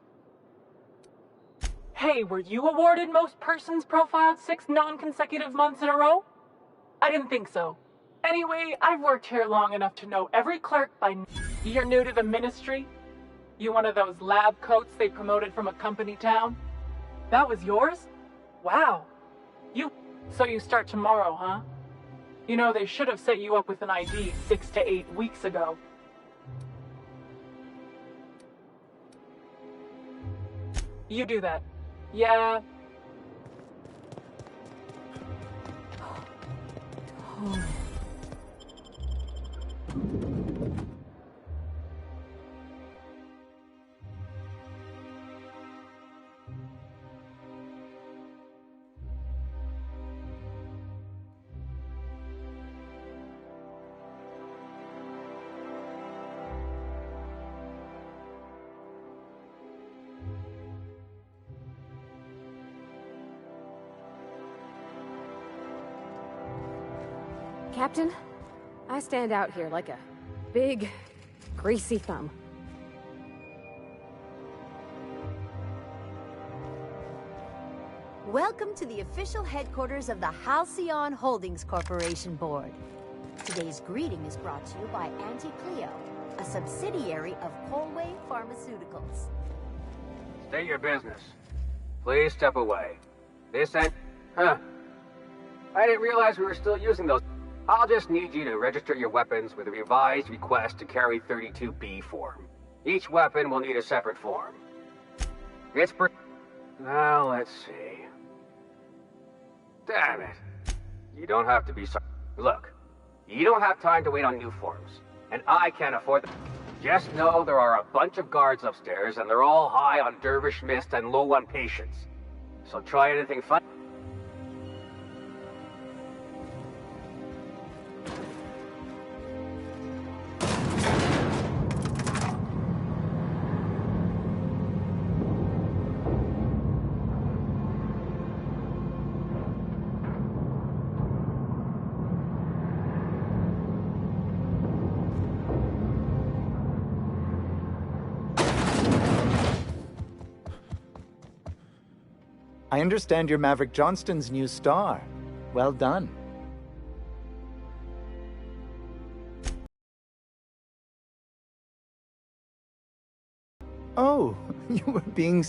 Hey, were you awarded most persons profiled 6 non-consecutive months in a row? I didn't think so. Anyway, I've worked here long enough to know every clerk by... You're new to the ministry? You one of those lab coats they promoted from a company town? That was yours? Wow. So you start tomorrow, huh? You know, they should have set you up with an ID 6 to 8 weeks ago. You do that. Yeah. Captain, I stand out here like a big, greasy thumb. Welcome to the official headquarters of the Halcyon Holdings Corporation Board. Today's greeting is brought to you by Auntie Cleo, a subsidiary of Colway Pharmaceuticals. State your business. Please step away. This end... Huh. I didn't realize we were still using those. I'll just need you to register your weapons with a revised request to carry 32B form. Each weapon will need a separate form. It's Now, let's see. Damn it. You don't have to be sorry. Look, you don't have time to wait on new forms, and I can't afford them. Just know there are a bunch of guards upstairs, and they're all high on dervish mist and low on patience. So try anything fun. I understand you're Maverick Johnston's new star. Well done. Oh, you were being...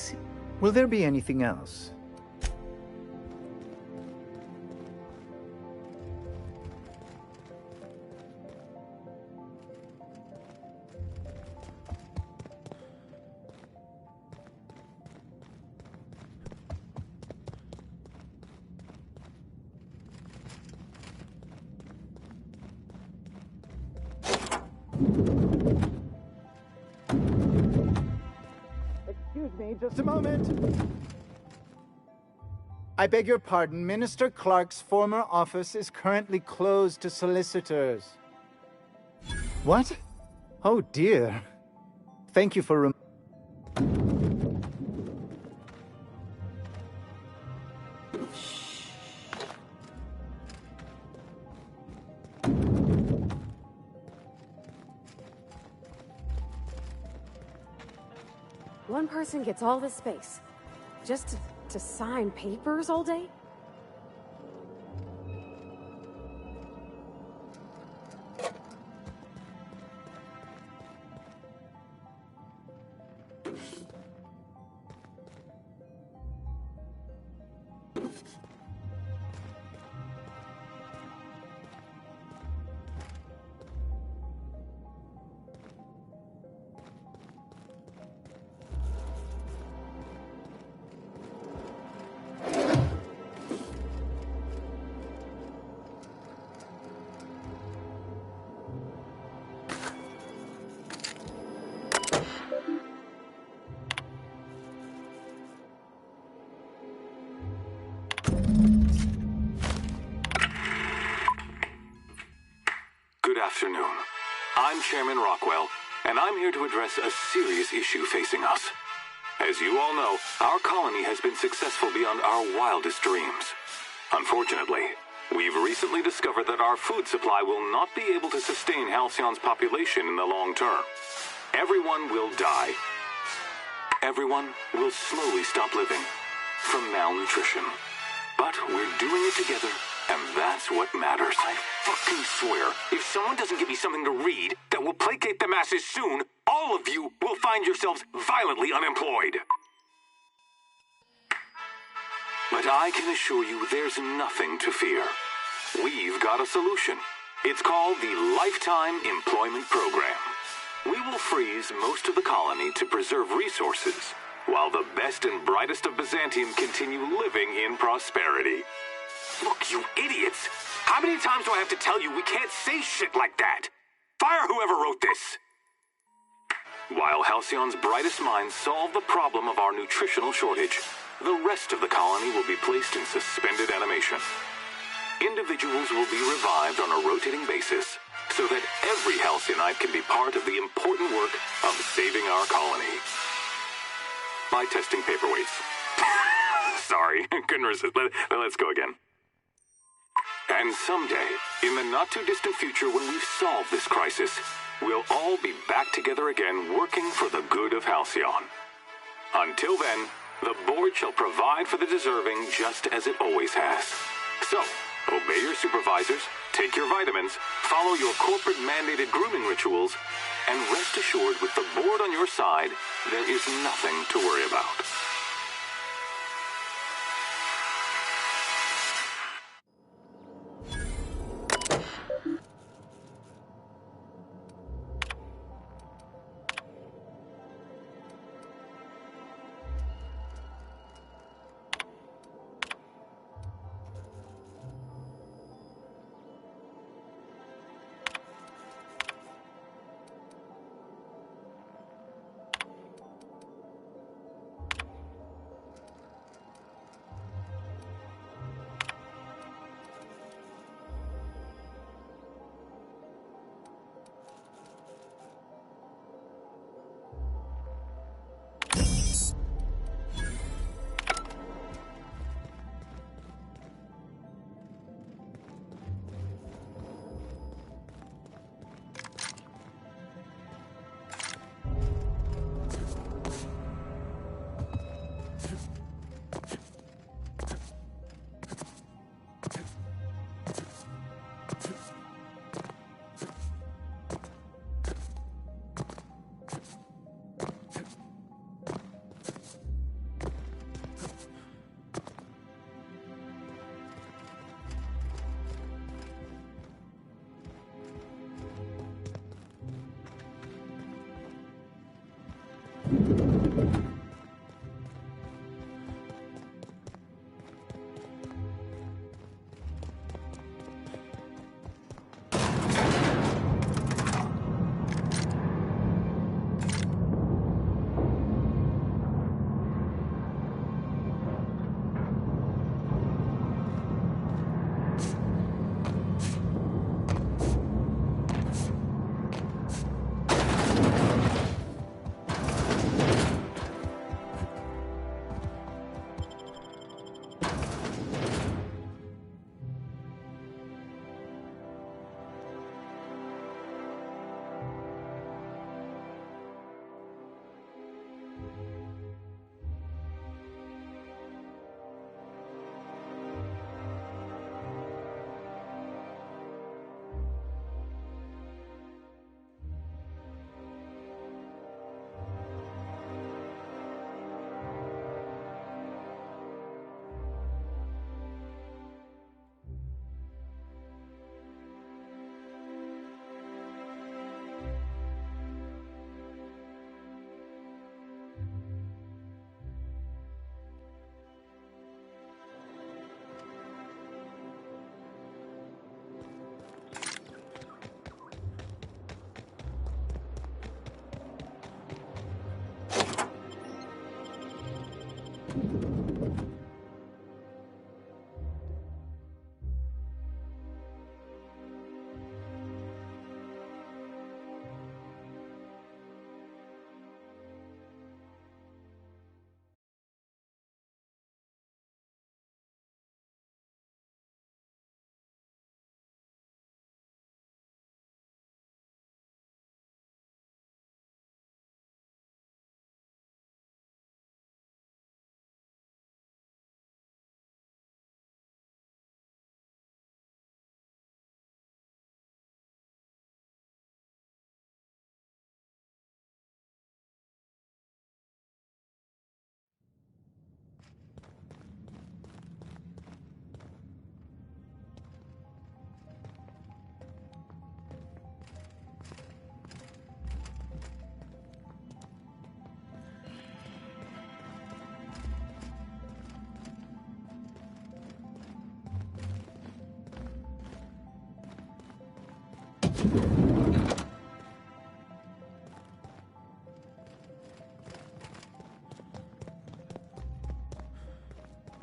Will there be anything else? Excuse me, just a moment. I beg your pardon. Minister Clark's former office is currently closed to solicitors. What? Oh dear. Thank you for One person gets all this space. Just to sign papers all day? Good afternoon. I'm Chairman Rockwell, and I'm here to address a serious issue facing us. As you all know, our colony has been successful beyond our wildest dreams. Unfortunately, we've recently discovered that our food supply will not be able to sustain Halcyon's population in the long term. Everyone will die. Everyone will slowly stop living from malnutrition. But we're doing it together, and that's what matters. I fucking swear, if someone doesn't give me something to read that will placate the masses soon, all of you will find yourselves violently unemployed. But I can assure you there's nothing to fear. We've got a solution. It's called the Lifetime Employment Program. We will freeze most of the colony to preserve resources, while the best and brightest of Byzantium continue living in prosperity. Look, you idiots! How many times do I have to tell you we can't say shit like that? Fire whoever wrote this! While Halcyon's brightest minds solve the problem of our nutritional shortage, the rest of the colony will be placed in suspended animation. Individuals will be revived on a rotating basis so that every Halcyonite can be part of the important work of saving our colony. By testing paperweights. Sorry, couldn't resist. Let's go again. And someday, in the not-too-distant future when we've solved this crisis, we'll all be back together again working for the good of Halcyon. Until then, the board shall provide for the deserving just as it always has. So, obey your supervisors, take your vitamins, follow your corporate-mandated grooming rituals, and rest assured with the board on your side, there is nothing to worry about.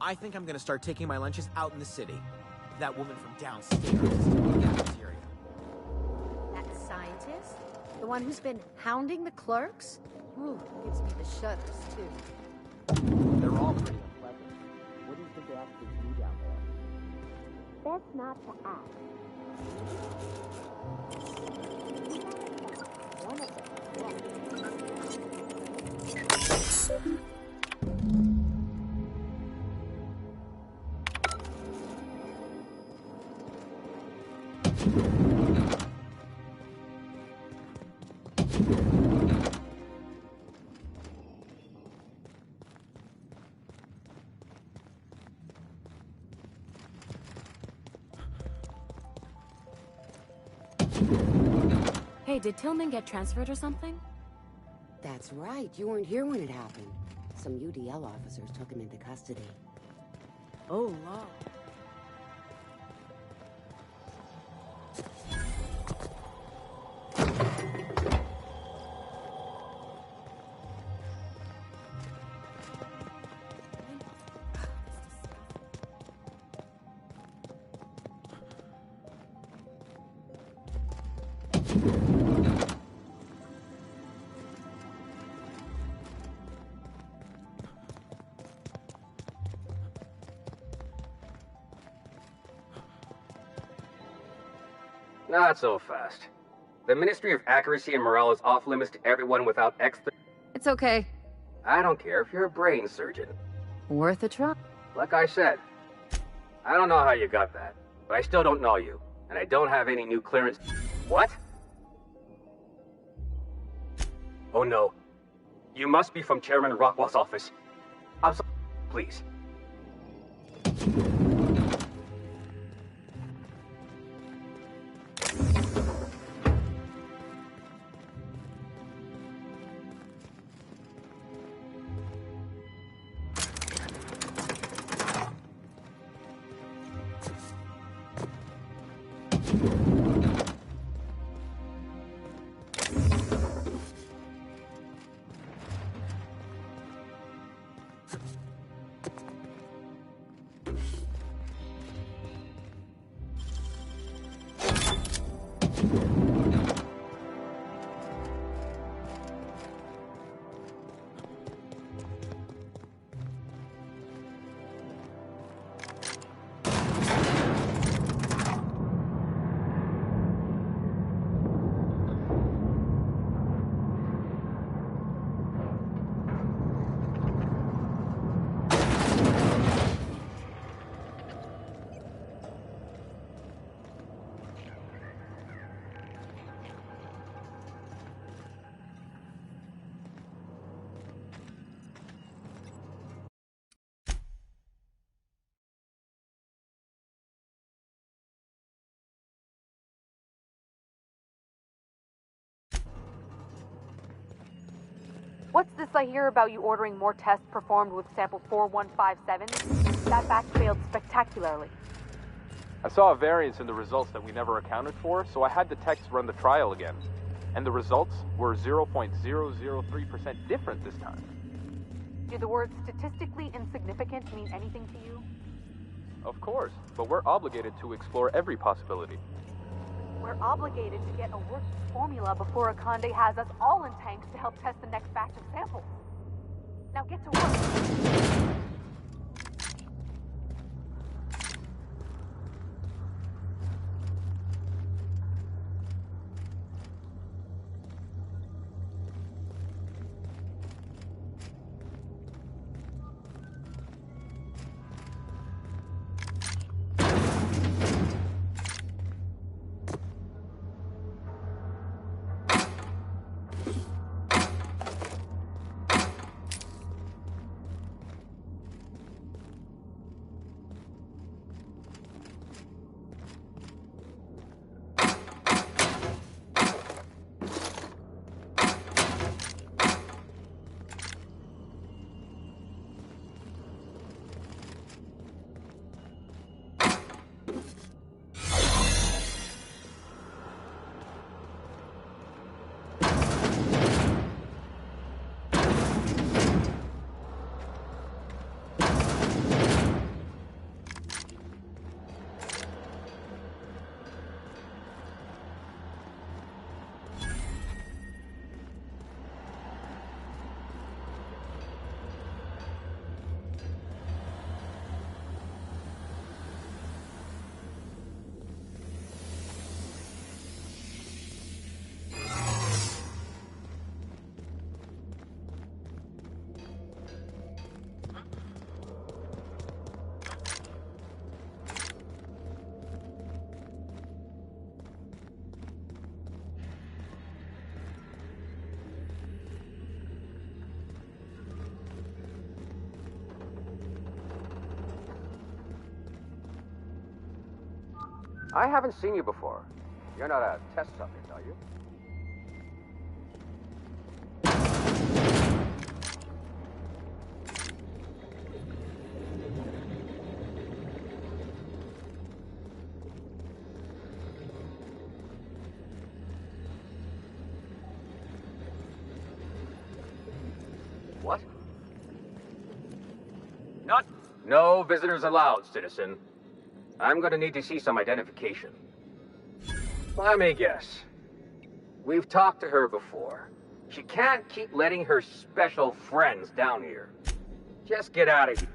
I think I'm gonna start taking my lunches out in the city. That woman from downstairs is still in the cafeteria. That scientist? The one who's been hounding the clerks? Ooh, gives me the shudders, too. They're all pretty unpleasant. What do you think they actually do down there? Best not to ask. One of them. Hey, did Tillman get transferred or something? That's right. You weren't here when it happened. Some UDL officers took him into custody. Oh, Lord. Not so fast. The Ministry of Accuracy and Morale is off limits to everyone without It's okay. I don't care if you're a brain surgeon. Worth a try. Like I said, I don't know how you got that, but I still don't know you, and I don't have any new clearance. What? Oh no. You must be from Chairman Rockwell's office. I'm so... Please. What's this I hear about you ordering more tests performed with sample 4157? That batch failed spectacularly. I saw a variance in the results that we never accounted for, so I had the techs run the trial again. And the results were 0.003% different this time. Do the words statistically insignificant mean anything to you? Of course, but we're obligated to explore every possibility. We're obligated to get a working formula before Akande has us all in tanks to help test the next batch of samples. Now get to work. I haven't seen you before. You're not a test subject, are you? What? Not. No visitors allowed, citizen. I'm gonna need to see some identification. Let me guess. We've talked to her before. She can't keep letting her special friends down here. Just get out of here.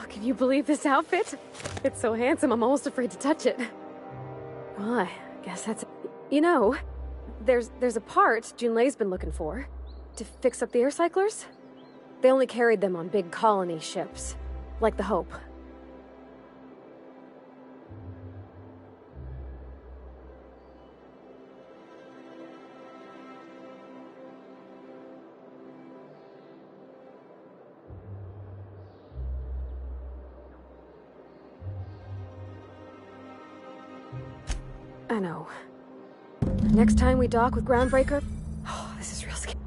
Can you believe this outfit? It's so handsome, I'm almost afraid to touch it. Well, I guess that's... You know, there's a part Junlei's been looking for. To fix up the air cyclers. They only carried them on big colony ships. Like the Hope. I know. Next time we dock with Groundbreaker... Oh, this is real scary.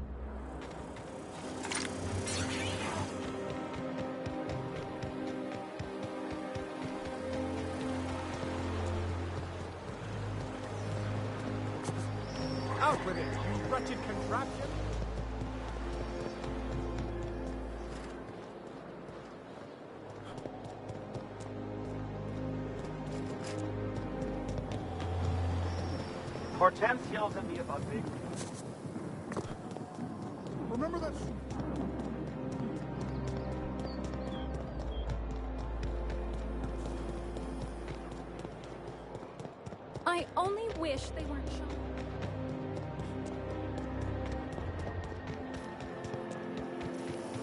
Out with it, you wretched contraption! Hortense yells at me about big... Remember that... I only wish they weren't shown.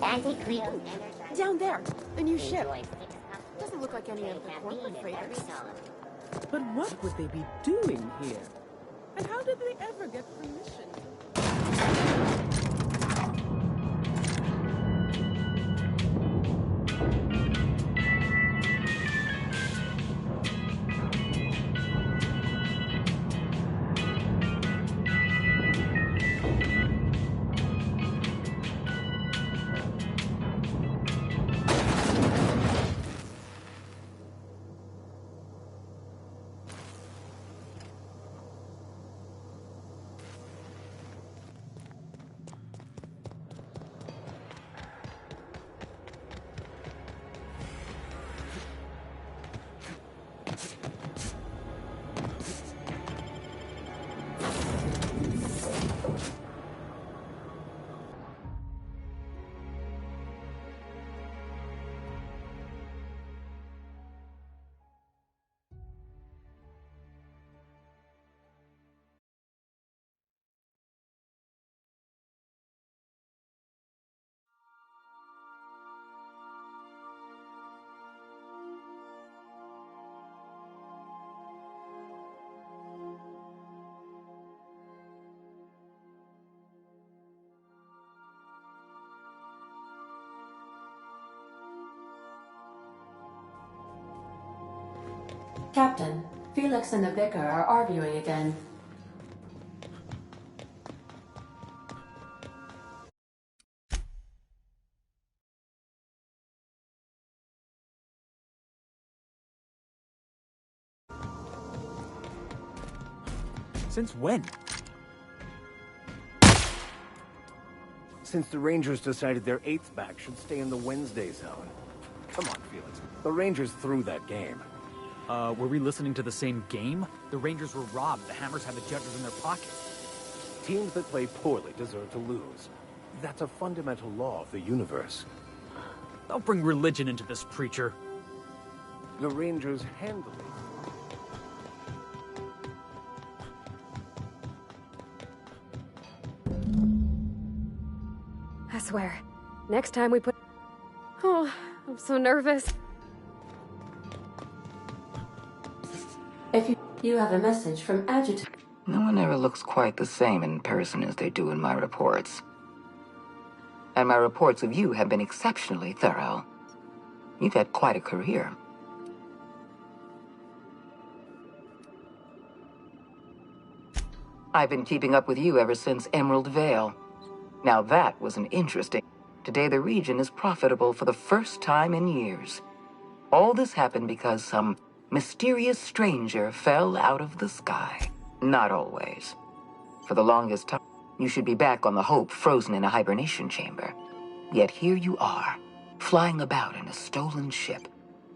Anti-Cleo Down there, the new ship. Doesn't look like any of the corporate freighters. But what would they be doing here? And how did they ever get permission? Captain, Felix and the Vicar are arguing again. Since when? Since the Rangers decided their 8th back should stay in the Wednesday zone. Come on, Felix. The Rangers threw that game. Were we listening to the same game? The Rangers were robbed. The Hammers had the Judges in their pockets. Teams that play poorly deserve to lose. That's a fundamental law of the universe. Don't bring religion into this, preacher. The Rangers handily. I swear, next time we put... Oh, I'm so nervous. If you have a message from Adjutant. No one ever looks quite the same in person as they do in my reports. And my reports of you have been exceptionally thorough. You've had quite a career. I've been keeping up with you ever since Emerald Vale. Now that was an interesting... Today the region is profitable for the first time in years. All this happened because some mysterious stranger fell out of the sky. Not always. For the longest time, you should be back on the Hope, frozen in a hibernation chamber. Yet here you are, flying about in a stolen ship.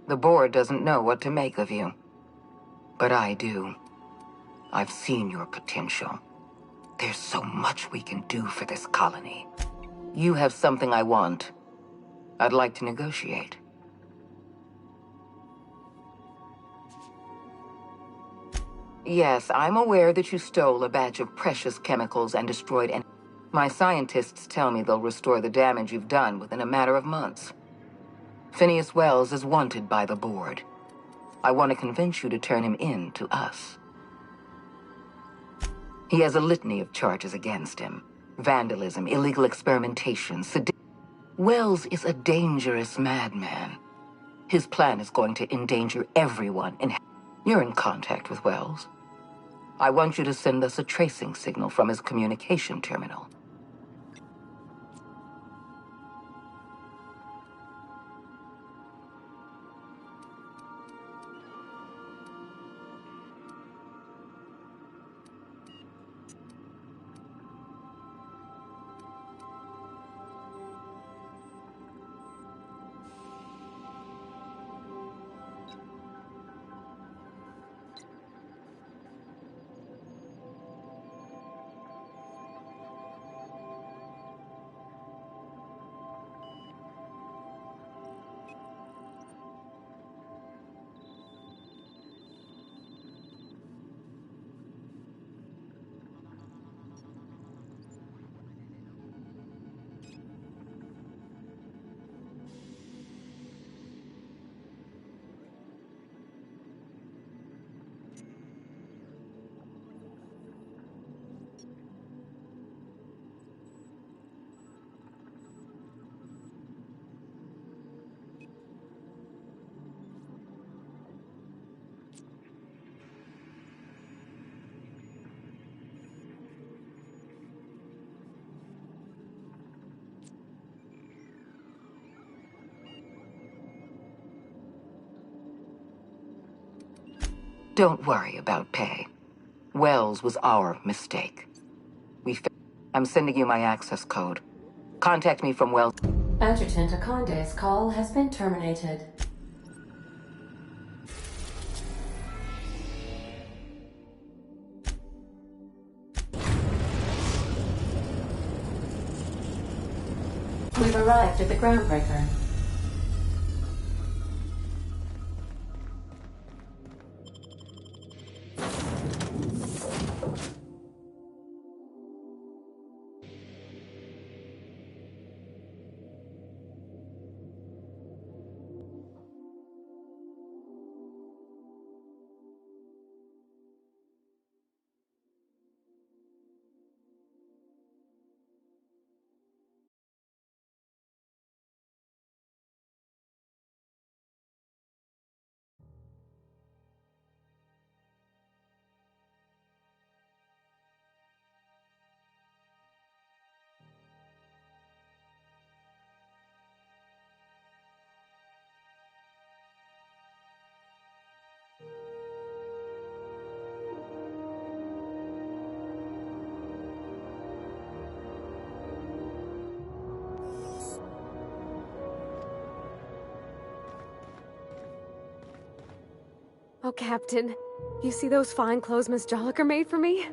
The board doesn't know what to make of you. But I do. I've seen your potential. There's so much we can do for this colony. You have something I want. I'd like to negotiate. Yes, I'm aware that you stole a batch of precious chemicals and destroyed and my scientists tell me they'll restore the damage you've done within a matter of months. Phineas Wells is wanted by the board. I want to convince you to turn him in to us. He has a litany of charges against him. Vandalism, illegal experimentation, Wells is a dangerous madman. His plan is going to endanger everyone in... You're in contact with Wells. I want you to send us a tracing signal from his communication terminal. Don't worry about pay. Wells was our mistake. I'm sending you my access code. Contact me from Wells. Adjutant Akonde's call has been terminated. We've arrived at the groundbreaker. Oh, Captain. You see those fine clothes Miss Jolliker made for me?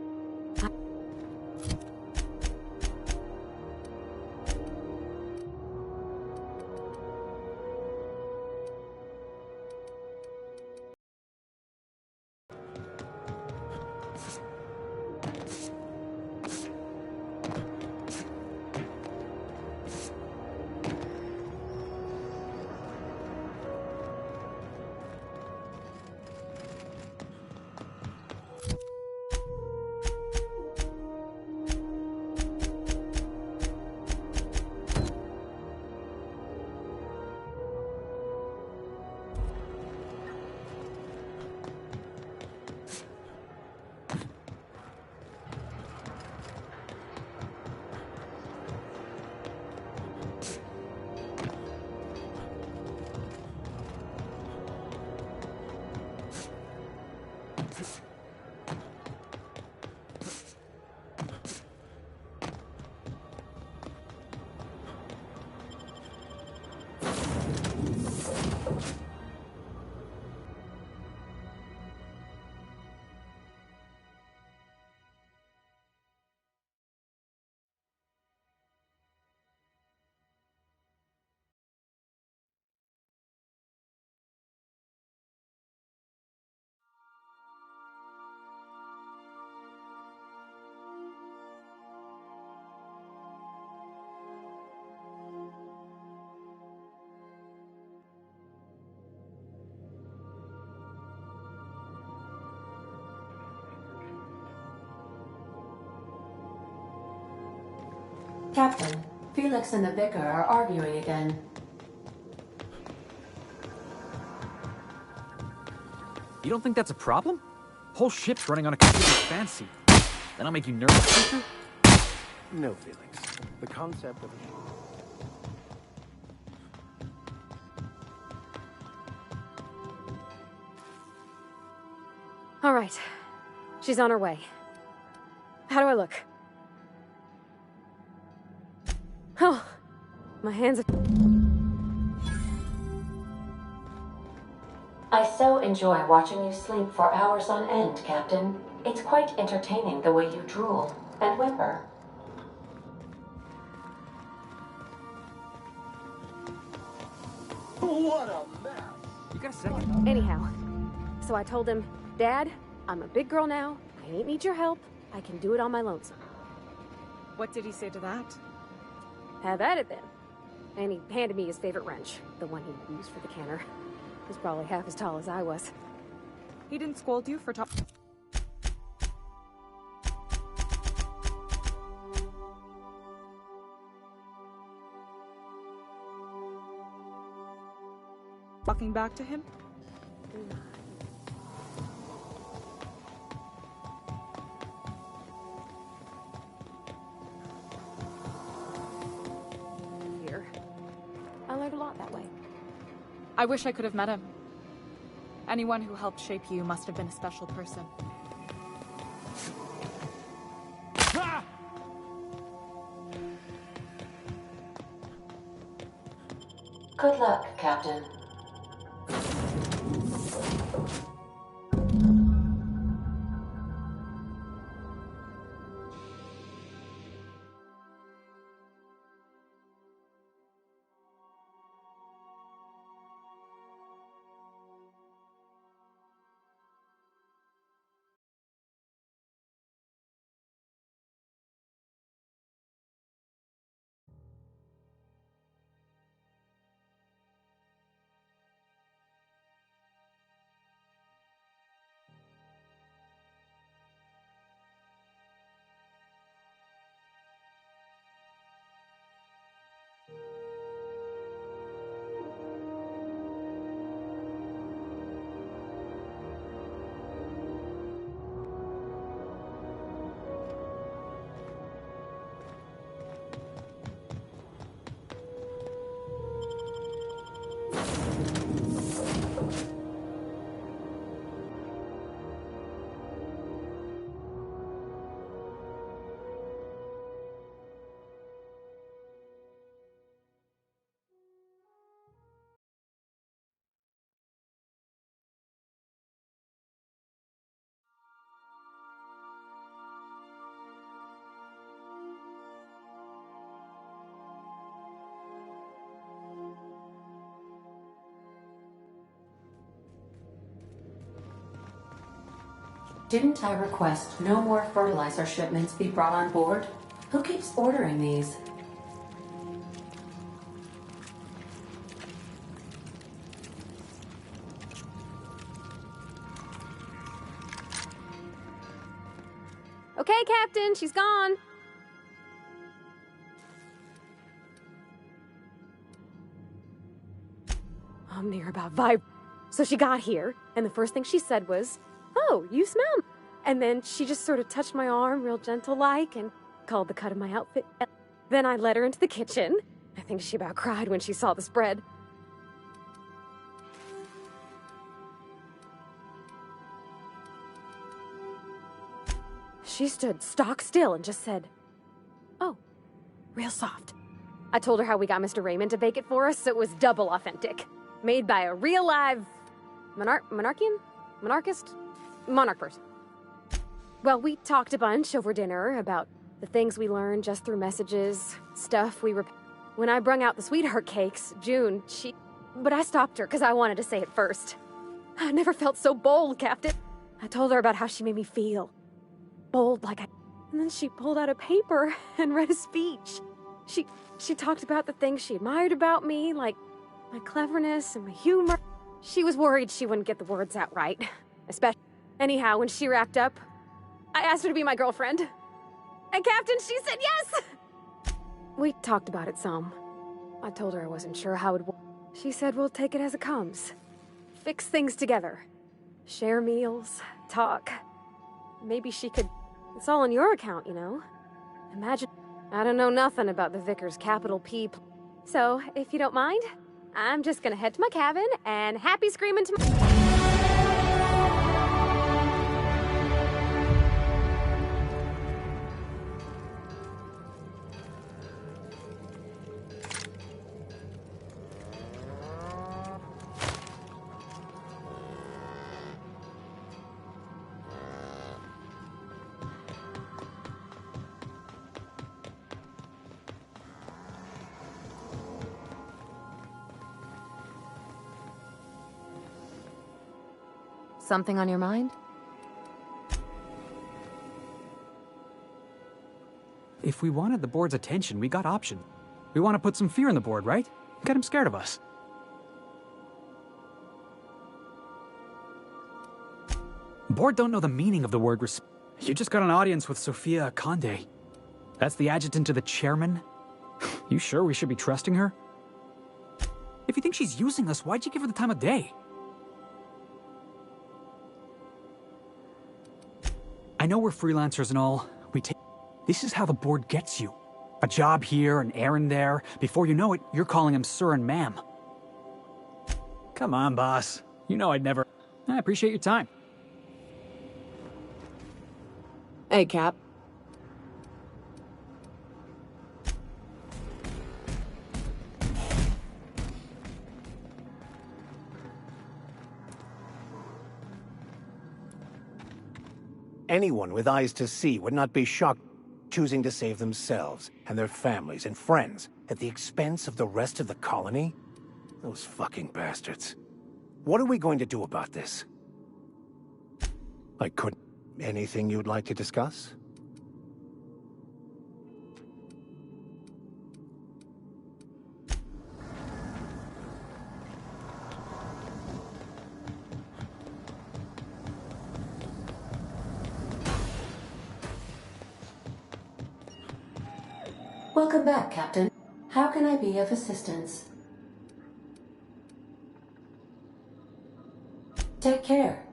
Captain, Felix and the Vicar are arguing again. You don't think that's a problem? Whole ship's running on a computer fancy. That'll make you nervous, teacher? No, Felix. The concept of a ship. All right. She's on her way. How do I look? Oh, my hands are... I so enjoy watching you sleep for hours on end, Captain. It's quite entertaining the way you drool and whimper. What a mess! You got a second? Anyhow, so I told him, Dad, I'm a big girl now. I ain't need your help. I can do it on my lonesome. What did he say to that? Have at it then. And he handed me his favorite wrench, the one he used for the canner. He's probably half as tall as I was. He didn't scold you for talking back to him? Here. I learned a lot that way. I wish I could have met him. Anyone who helped shape you must have been a special person. Good luck, Captain. Didn't I request no more fertilizer shipments be brought on board? Who keeps ordering these? Okay, Captain, she's gone. I'm near about vibe. So she got here, and the first thing she said was, "Oh, you smell me." And then she just sort of touched my arm real gentle-like and called the cut of my outfit. Then I led her into the kitchen. I think she about cried when she saw the spread. She stood stock still and just said, "Oh," real soft. I told her how we got Mr. Raymond to bake it for us, so it was double authentic. Made by a real live monarch person. Well, we talked a bunch over dinner about the things we learned just through messages, stuff we When I brung out the sweetheart cakes, June, But I stopped her because I wanted to say it first. I never felt so bold, Captain. I told her about how she made me feel. Bold like And then she pulled out a paper and read a speech. She talked about the things she admired about me, like my cleverness and my humor. She was worried she wouldn't get the words out right. Especially. Anyhow, when she wrapped up, I asked her to be my girlfriend. And Captain, she said yes! We talked about it some. I told her I wasn't sure how it would. She said we'll take it as it comes. Fix things together. Share meals, talk. Maybe she could... It's all on your account, you know? Imagine... I don't know nothing about the Vicar's capital P... So, if you don't mind, I'm just gonna head to my cabin and happy screaming to my... Something on your mind? If we wanted the board's attention, we got options. We want to put some fear in the board, right? Get him scared of us. Board don't know the meaning of the word You just got an audience with Sophia Conde. That's the adjutant to the chairman? You sure we should be trusting her? If you think she's using us, why'd you give her the time of day? I know we're freelancers and all. This is how the board gets you. A job here, an errand there. Before you know it, you're calling him sir and ma'am. Come on, boss. You know I'd never... I appreciate your time. Hey, Cap. Anyone with eyes to see would not be shocked, choosing to save themselves and their families and friends at the expense of the rest of the colony? Those fucking bastards. What are we going to do about this? I couldn't... Anything you'd like to discuss? Welcome back, Captain. How can I be of assistance? Take care.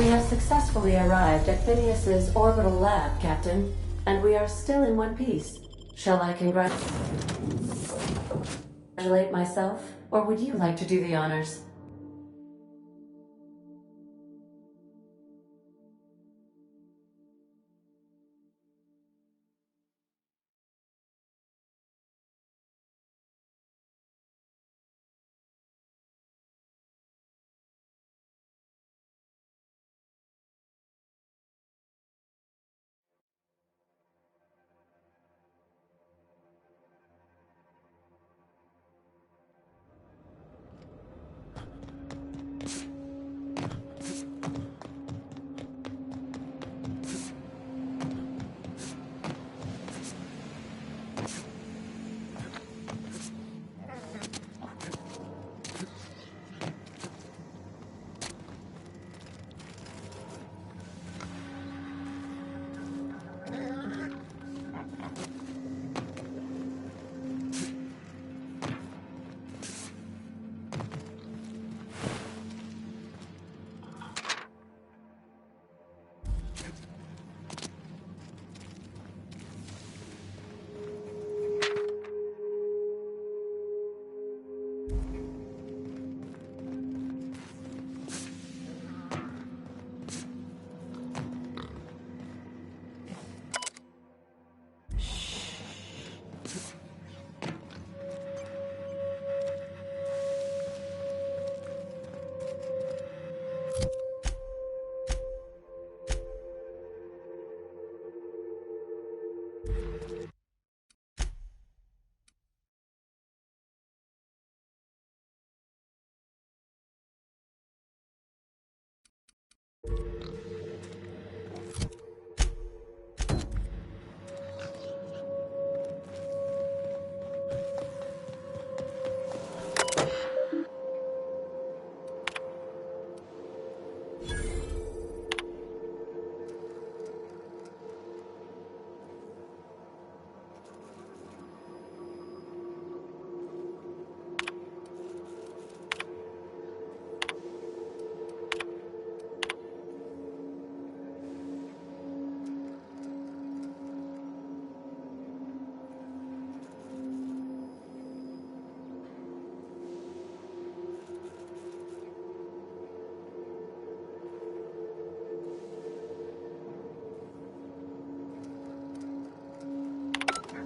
We have successfully arrived at Phineas's orbital lab, Captain, and we are still in one piece. Shall I congratulate myself, or would you like to do the honors?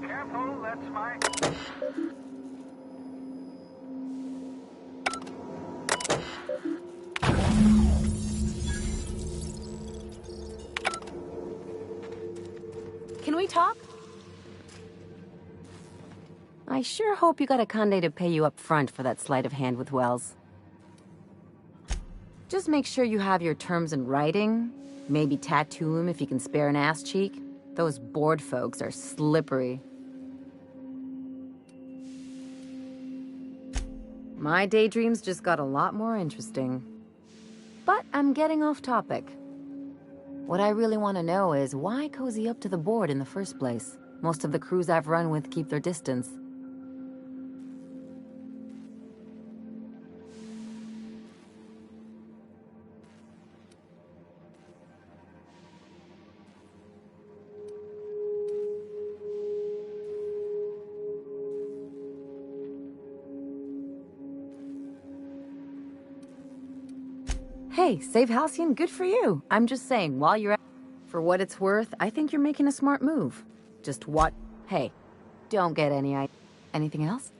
Careful, that's my... Can we talk? I sure hope you got a Conde to pay you up front for that sleight of hand with Wells. Just make sure you have your terms in writing. Maybe tattoo him if you can spare an ass cheek. Those board folks are slippery. My daydreams just got a lot more interesting. But I'm getting off topic. What I really want to know is why cozy up to the board in the first place? Most of the crews I've run with keep their distance. Hey, save Halcyon, good for you. I'm just saying, while you're at... For what it's worth, I think you're making a smart move. Just what? Hey, don't get any... Anything else?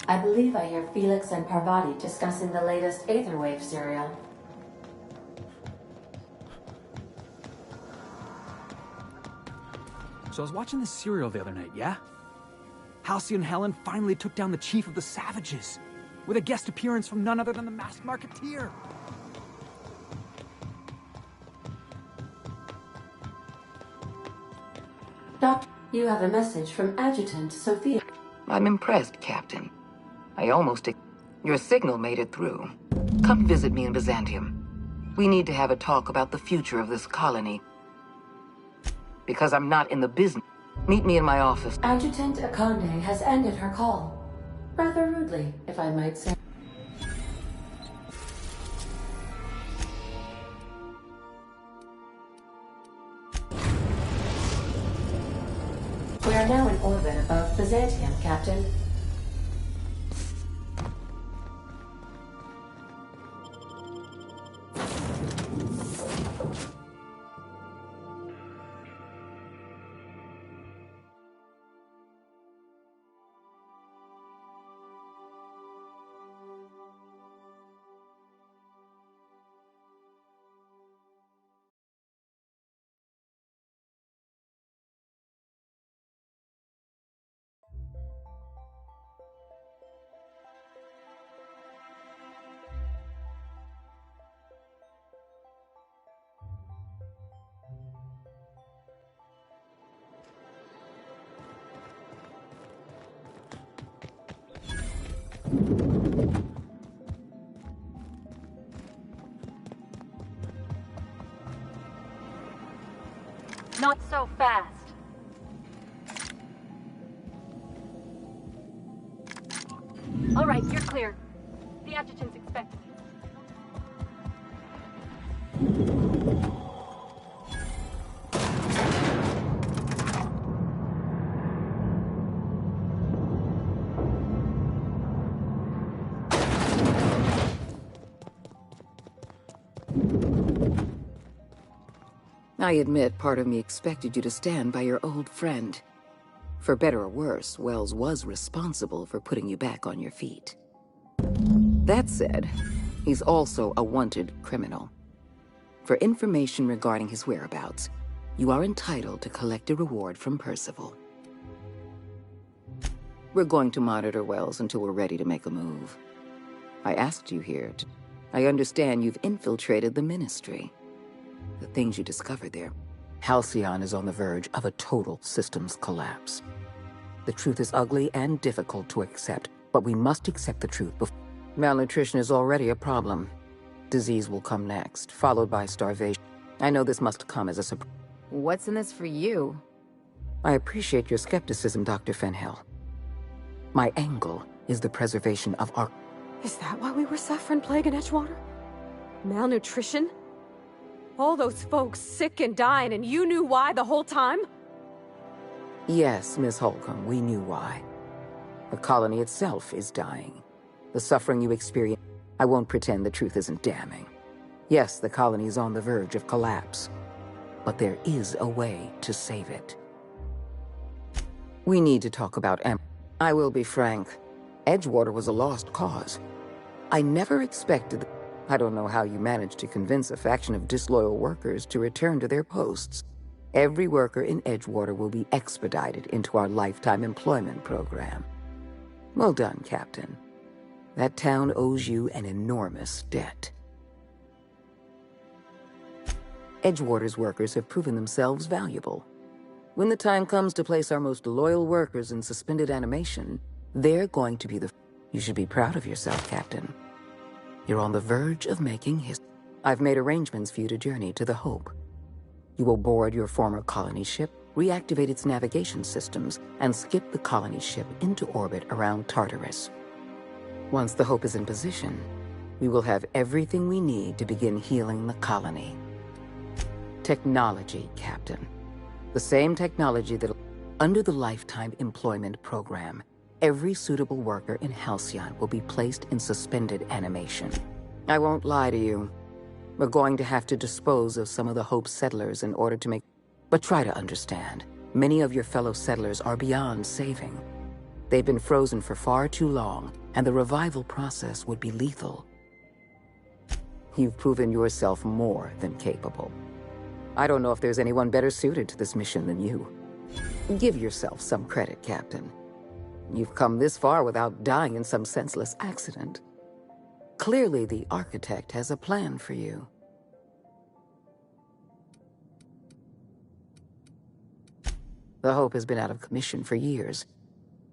I believe I hear Felix and Parvati discussing the latest Aetherwave serial. So I was watching this serial the other night, yeah? Halcyon Helen finally took down the chief of the Savages, with a guest appearance from none other than the masked marketeer. Doctor, you have a message from Adjutant Sophia. I'm impressed, Captain. I almost... Your signal made it through. Come visit me in Byzantium. We need to have a talk about the future of this colony. Because I'm not in the business. Meet me in my office. Adjutant Akande has ended her call. Rather rudely, if I might say. We are now in orbit above Byzantium, Captain. Not so fast. All right, you're clear. The adjutant's expecting you. I admit part of me expected you to stand by your old friend. For better or worse, Wells was responsible for putting you back on your feet. That said, he's also a wanted criminal. For information regarding his whereabouts, you are entitled to collect a reward from Percival. We're going to monitor Wells until we're ready to make a move. I asked you here to... I understand you've infiltrated the Ministry. The things you discovered there. Halcyon is on the verge of a total systems collapse. The truth is ugly and difficult to accept, but we must accept the truth before. Malnutrition is already a problem. Disease will come next, followed by starvation. I know this must come as a surprise. What's in this for you? I appreciate your skepticism, Dr. Fenhill. My angle is the preservation of our... Is that why we were suffering plague in Edgewater? Malnutrition? All those folks sick and dying, and you knew why the whole time? Yes, Miss Holcomb, we knew why. The colony itself is dying. The suffering you experience... I won't pretend the truth isn't damning. Yes, the colony is on the verge of collapse. But there is a way to save it. We need to talk about I will be frank. Edgewater was a lost cause. I never expected... I don't know how you managed to convince a faction of disloyal workers to return to their posts. Every worker in Edgewater will be expedited into our lifetime employment program. Well done, Captain. That town owes you an enormous debt. Edgewater's workers have proven themselves valuable. When the time comes to place our most loyal workers in suspended animation, they're going to be the... You should be proud of yourself, Captain. You're on the verge of making history. I've made arrangements for you to journey to the Hope. You will board your former colony ship, reactivate its navigation systems, and skip the colony ship into orbit around Tartarus. Once the Hope is in position, we will have everything we need to begin healing the colony. Technology, Captain. The same technology that... Under the Lifetime Employment Program, every suitable worker in Halcyon will be placed in suspended animation. I won't lie to you. We're going to have to dispose of some of the Hope settlers in order to make... But try to understand. Many of your fellow settlers are beyond saving. They've been frozen for far too long, and the revival process would be lethal. You've proven yourself more than capable. I don't know if there's anyone better suited to this mission than you. Give yourself some credit, Captain. You've come this far without dying in some senseless accident. Clearly, the Architect has a plan for you. The Hope has been out of commission for years.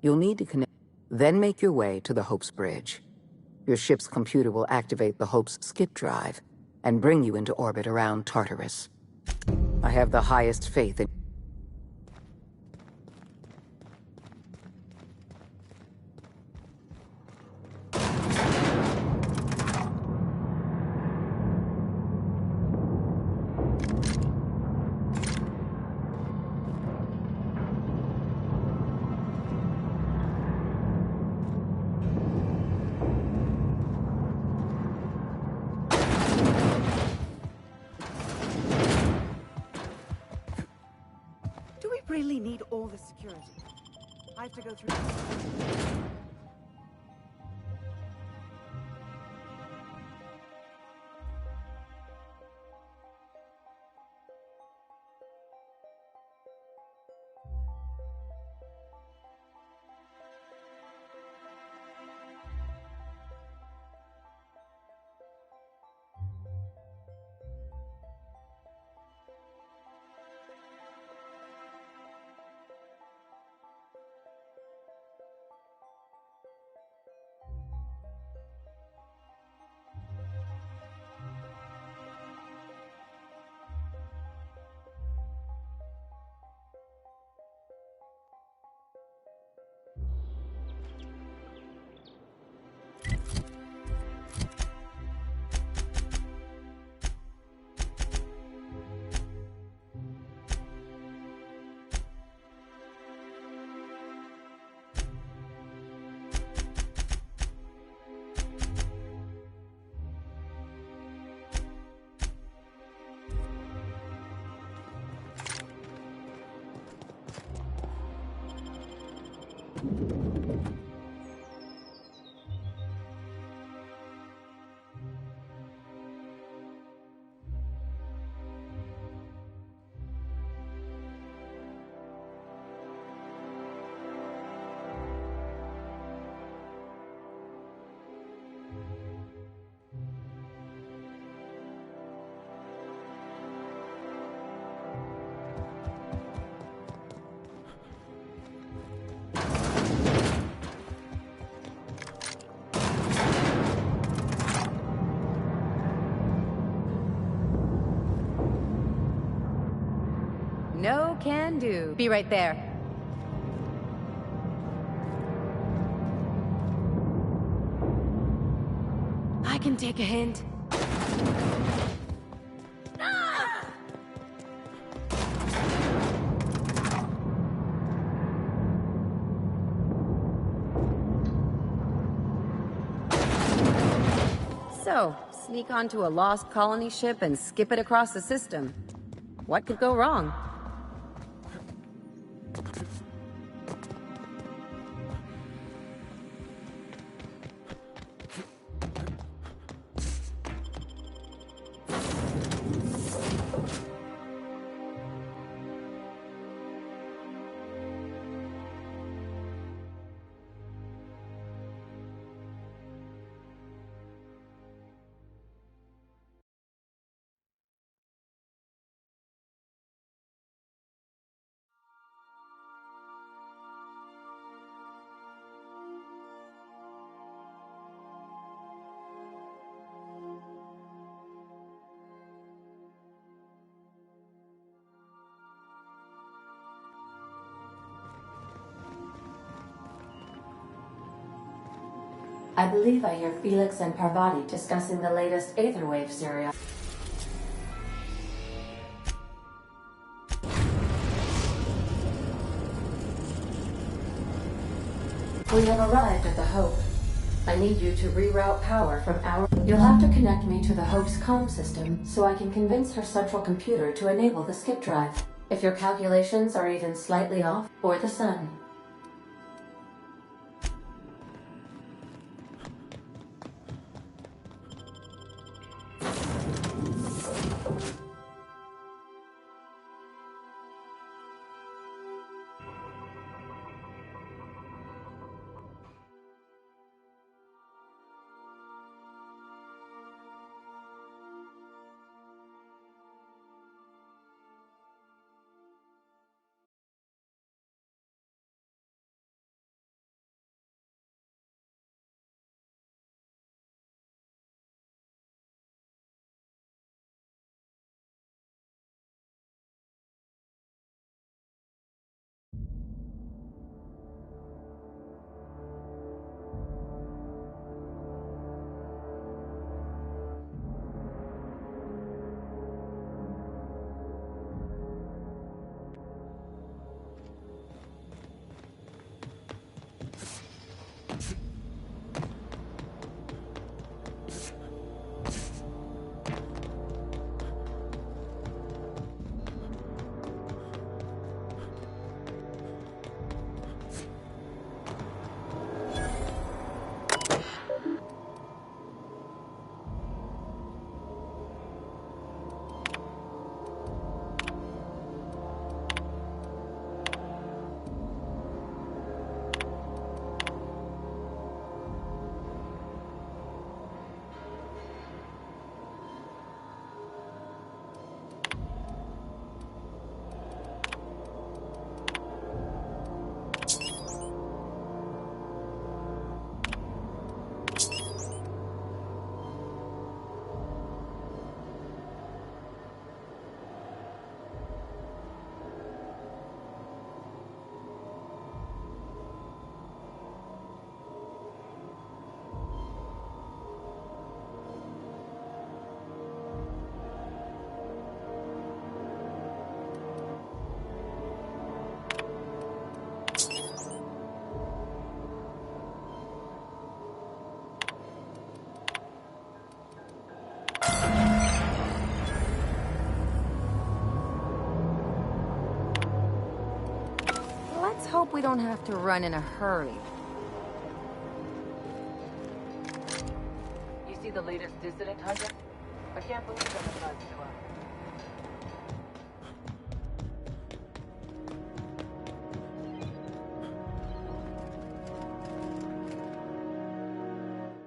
You'll need to connect, then make your way to the Hope's bridge. Your ship's computer will activate the Hope's skip drive and bring you into orbit around Tartarus. I have the highest faith in... Do we really need all the security? I have to go through... No can do. Be right there. I can take a hint. So, sneak onto a lost colony ship and skip it across the system. What could go wrong? I believe I hear Felix and Parvati discussing the latest Aetherwave serial. We have arrived at the Hope. I need you to reroute power from our... You'll have to connect me to the Hope's comm system so I can convince her central computer to enable the skip drive. If your calculations are even slightly off, or the sun. Let's hope we don't have to run in a hurry. You see the latest dissident, Hunter? I can't believe that the guys still out.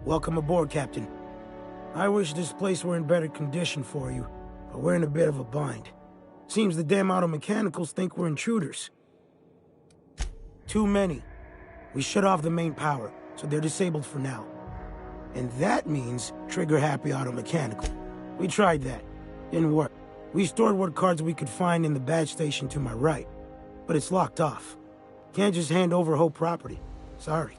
Welcome aboard, Captain. I wish this place were in better condition for you, but we're in a bit of a bind. Seems the damn auto mechanicals think we're intruders. Too many. We shut off the main power, so they're disabled for now. And that means trigger-happy auto mechanical. We tried that. Didn't work. We stored what cards we could find in the badge station to my right, but it's locked off. Can't just hand over whole property. Sorry.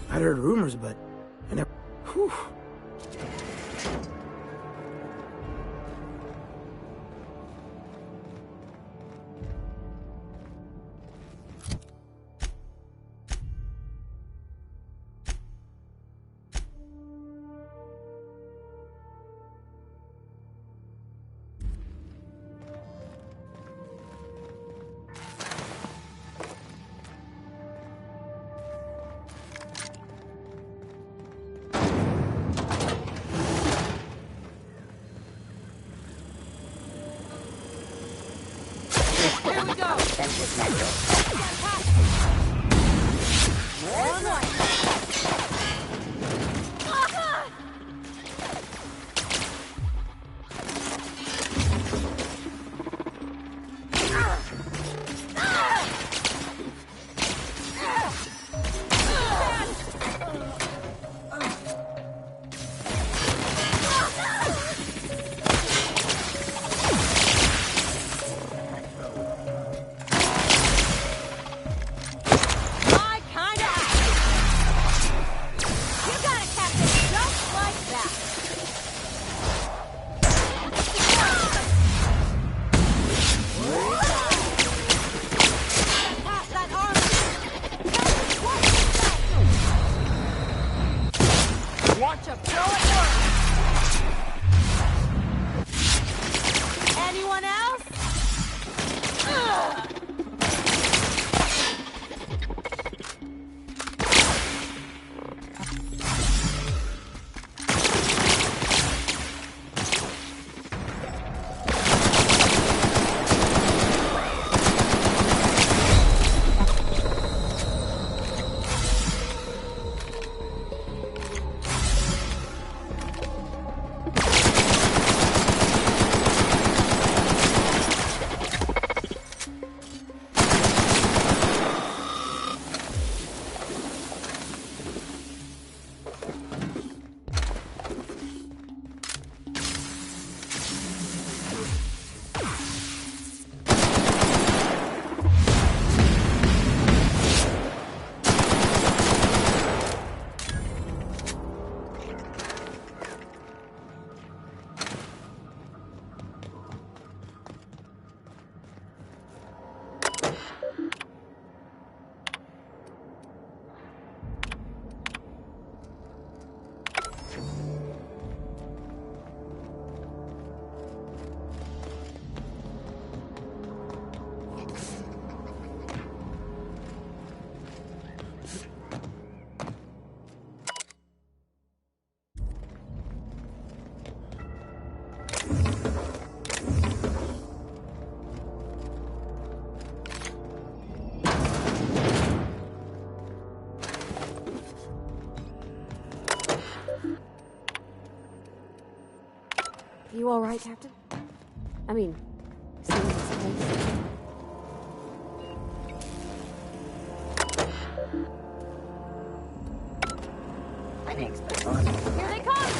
I'd heard rumors, but I never... Whew. You all right, Captain? I mean, seeing this place. Thanks, but Here they come!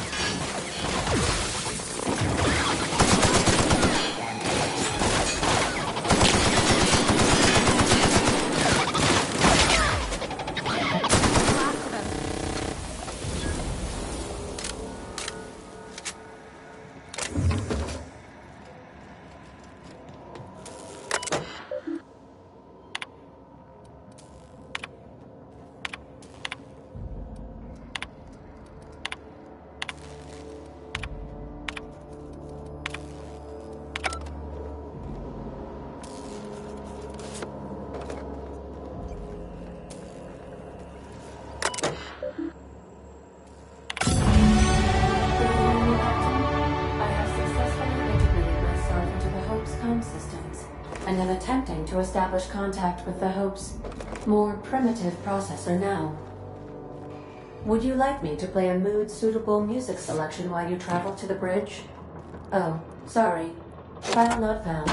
am attempting to establish contact with the Hope's more primitive processor now. Would you like me to play a mood-suitable music selection while you travel to the bridge? Oh, sorry. File not found.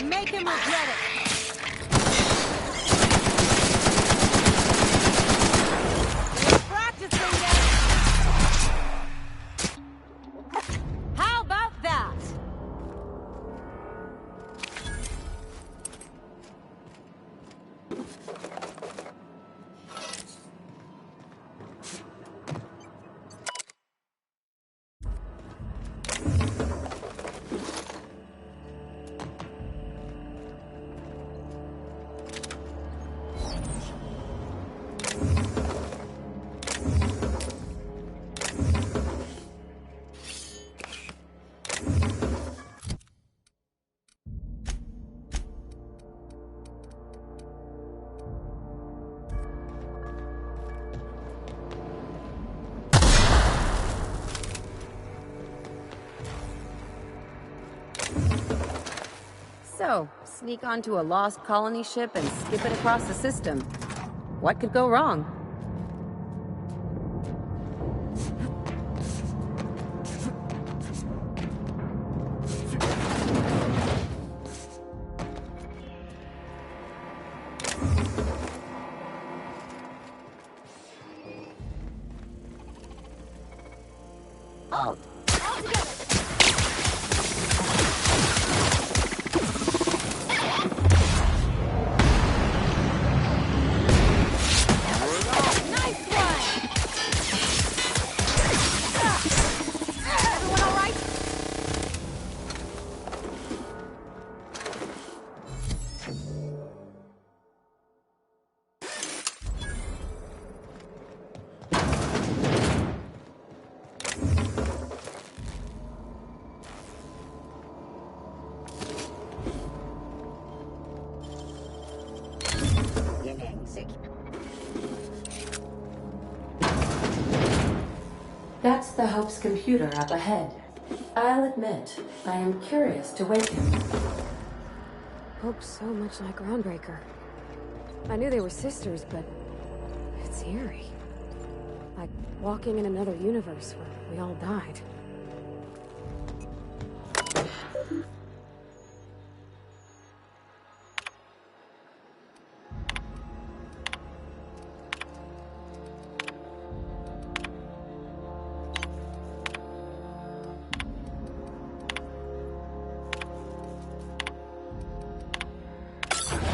Make him regret it! Practicing it! How about that? So, sneak onto a lost colony ship and skip it across the system. What could go wrong? Oh. That's the Hope's computer up ahead. I'll admit, I am curious to wake him. Hope's so much like Groundbreaker. I knew they were sisters, but it's eerie. Like walking in another universe where we all died.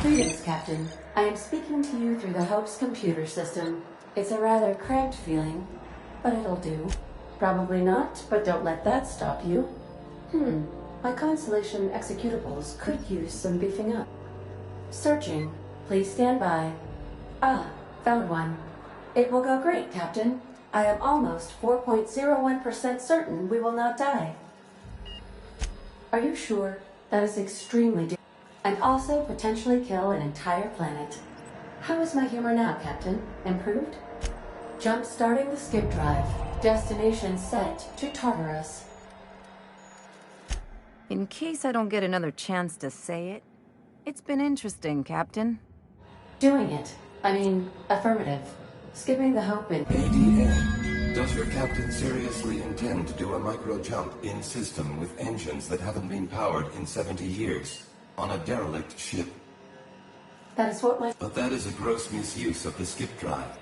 Greetings, Captain. I am speaking to you through the Hope's computer system. It's a rather cramped feeling, but it'll do. Probably not, but don't let that stop you. My Constellation executables could use some beefing up. Searching. Please stand by. Ah, found one. It will go great, Captain. I am almost 4.01% certain we will not die. Are you sure? That is extremely dangerous. And also potentially kill an entire planet. How is my humor now, Captain? Improved? Jump starting the skip drive. Destination set to Tartarus. In case I don't get another chance to say it, it's been interesting, Captain. Doing it. I mean, affirmative. Skipping the Hope in... ADA, does your captain seriously intend to do a micro-jump in system with engines that haven't been powered in 70 years? On a derelict ship? That is what my... But that is a gross misuse of the skip drive.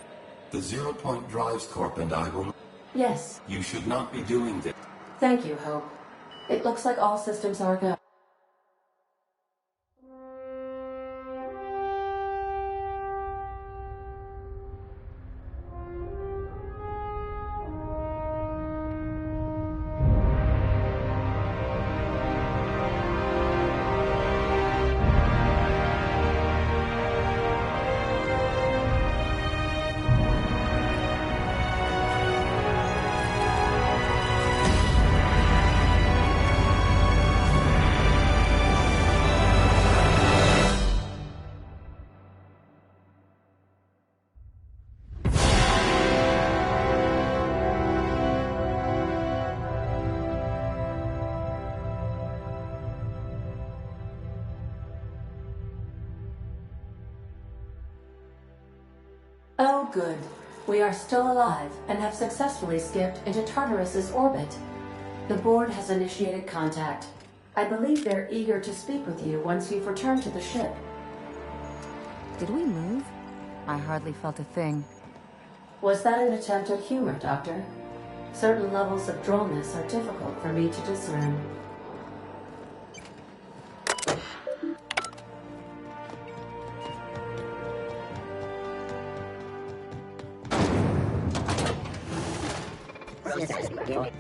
The 0 Point Drives Corp and I will... Yes. You should not be doing this. Thank you, Hope. It looks like all systems are go. Oh, good. We are still alive and have successfully skipped into Tartarus's orbit. The board has initiated contact. I believe they're eager to speak with you once you've returned to the ship. Did we move? I hardly felt a thing. Was that an attempt at humor, Doctor? Certain levels of drollness are difficult for me to discern.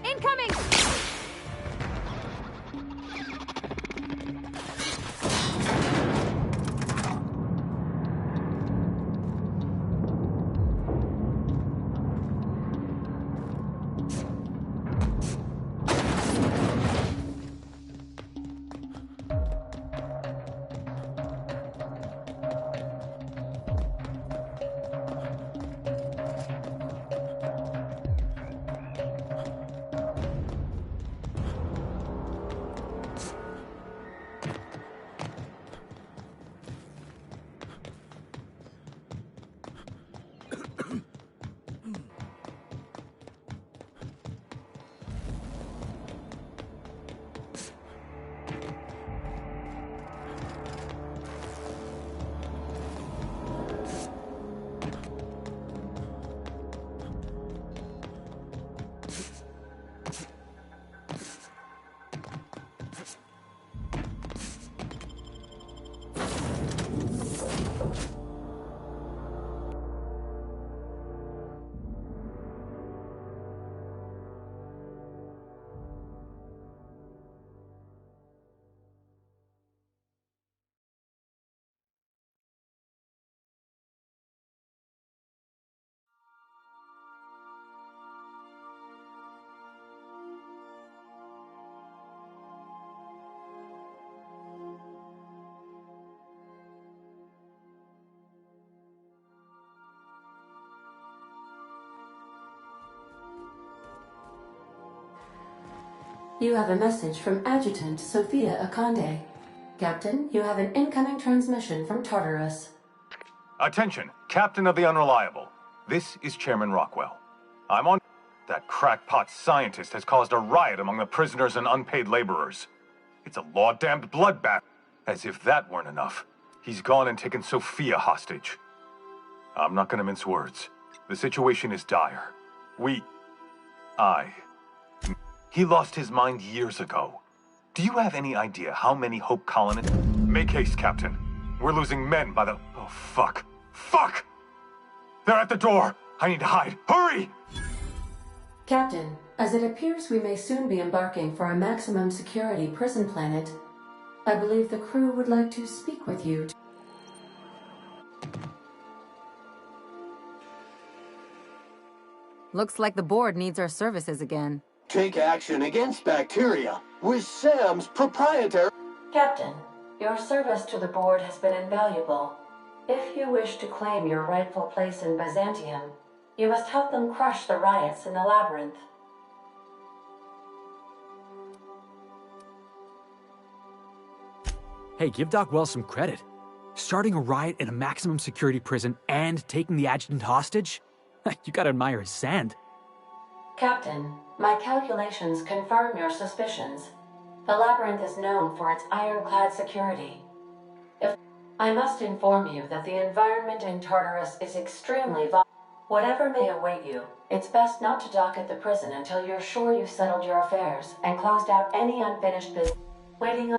Incoming! You have a message from Adjutant Sophia Akande. Captain, you have an incoming transmission from Tartarus. Attention, Captain of the Unreliable. This is Chairman Rockwell. I'm on... That crackpot scientist has caused a riot among the prisoners and unpaid laborers. It's a law-damned bloodbath. As if that weren't enough, he's gone and taken Sophia hostage. I'm not gonna mince words. The situation is dire. He lost his mind years ago. Do you have any idea how many Hope colonists... Make haste, Captain. We're losing men by the... Oh, fuck. Fuck! They're at the door! I need to hide. Hurry! Captain, as it appears we may soon be embarking for a maximum security prison planet, I believe the crew would like to speak with you. Looks like the board needs our services again. Take action against bacteria with Sam's proprietary... Captain, your service to the board has been invaluable. If you wish to claim your rightful place in Byzantium, you must help them crush the riots in the labyrinth. Hey, give Doc Wells some credit. Starting a riot in a maximum security prison and taking the adjutant hostage? You gotta admire his sand. Captain, my calculations confirm your suspicions. The labyrinth is known for its ironclad security. I must inform you that the environment in Tartarus is extremely volatile. Whatever may await you, it's best not to dock at the prison until you're sure you've settled your affairs and closed out any unfinished business. Waiting on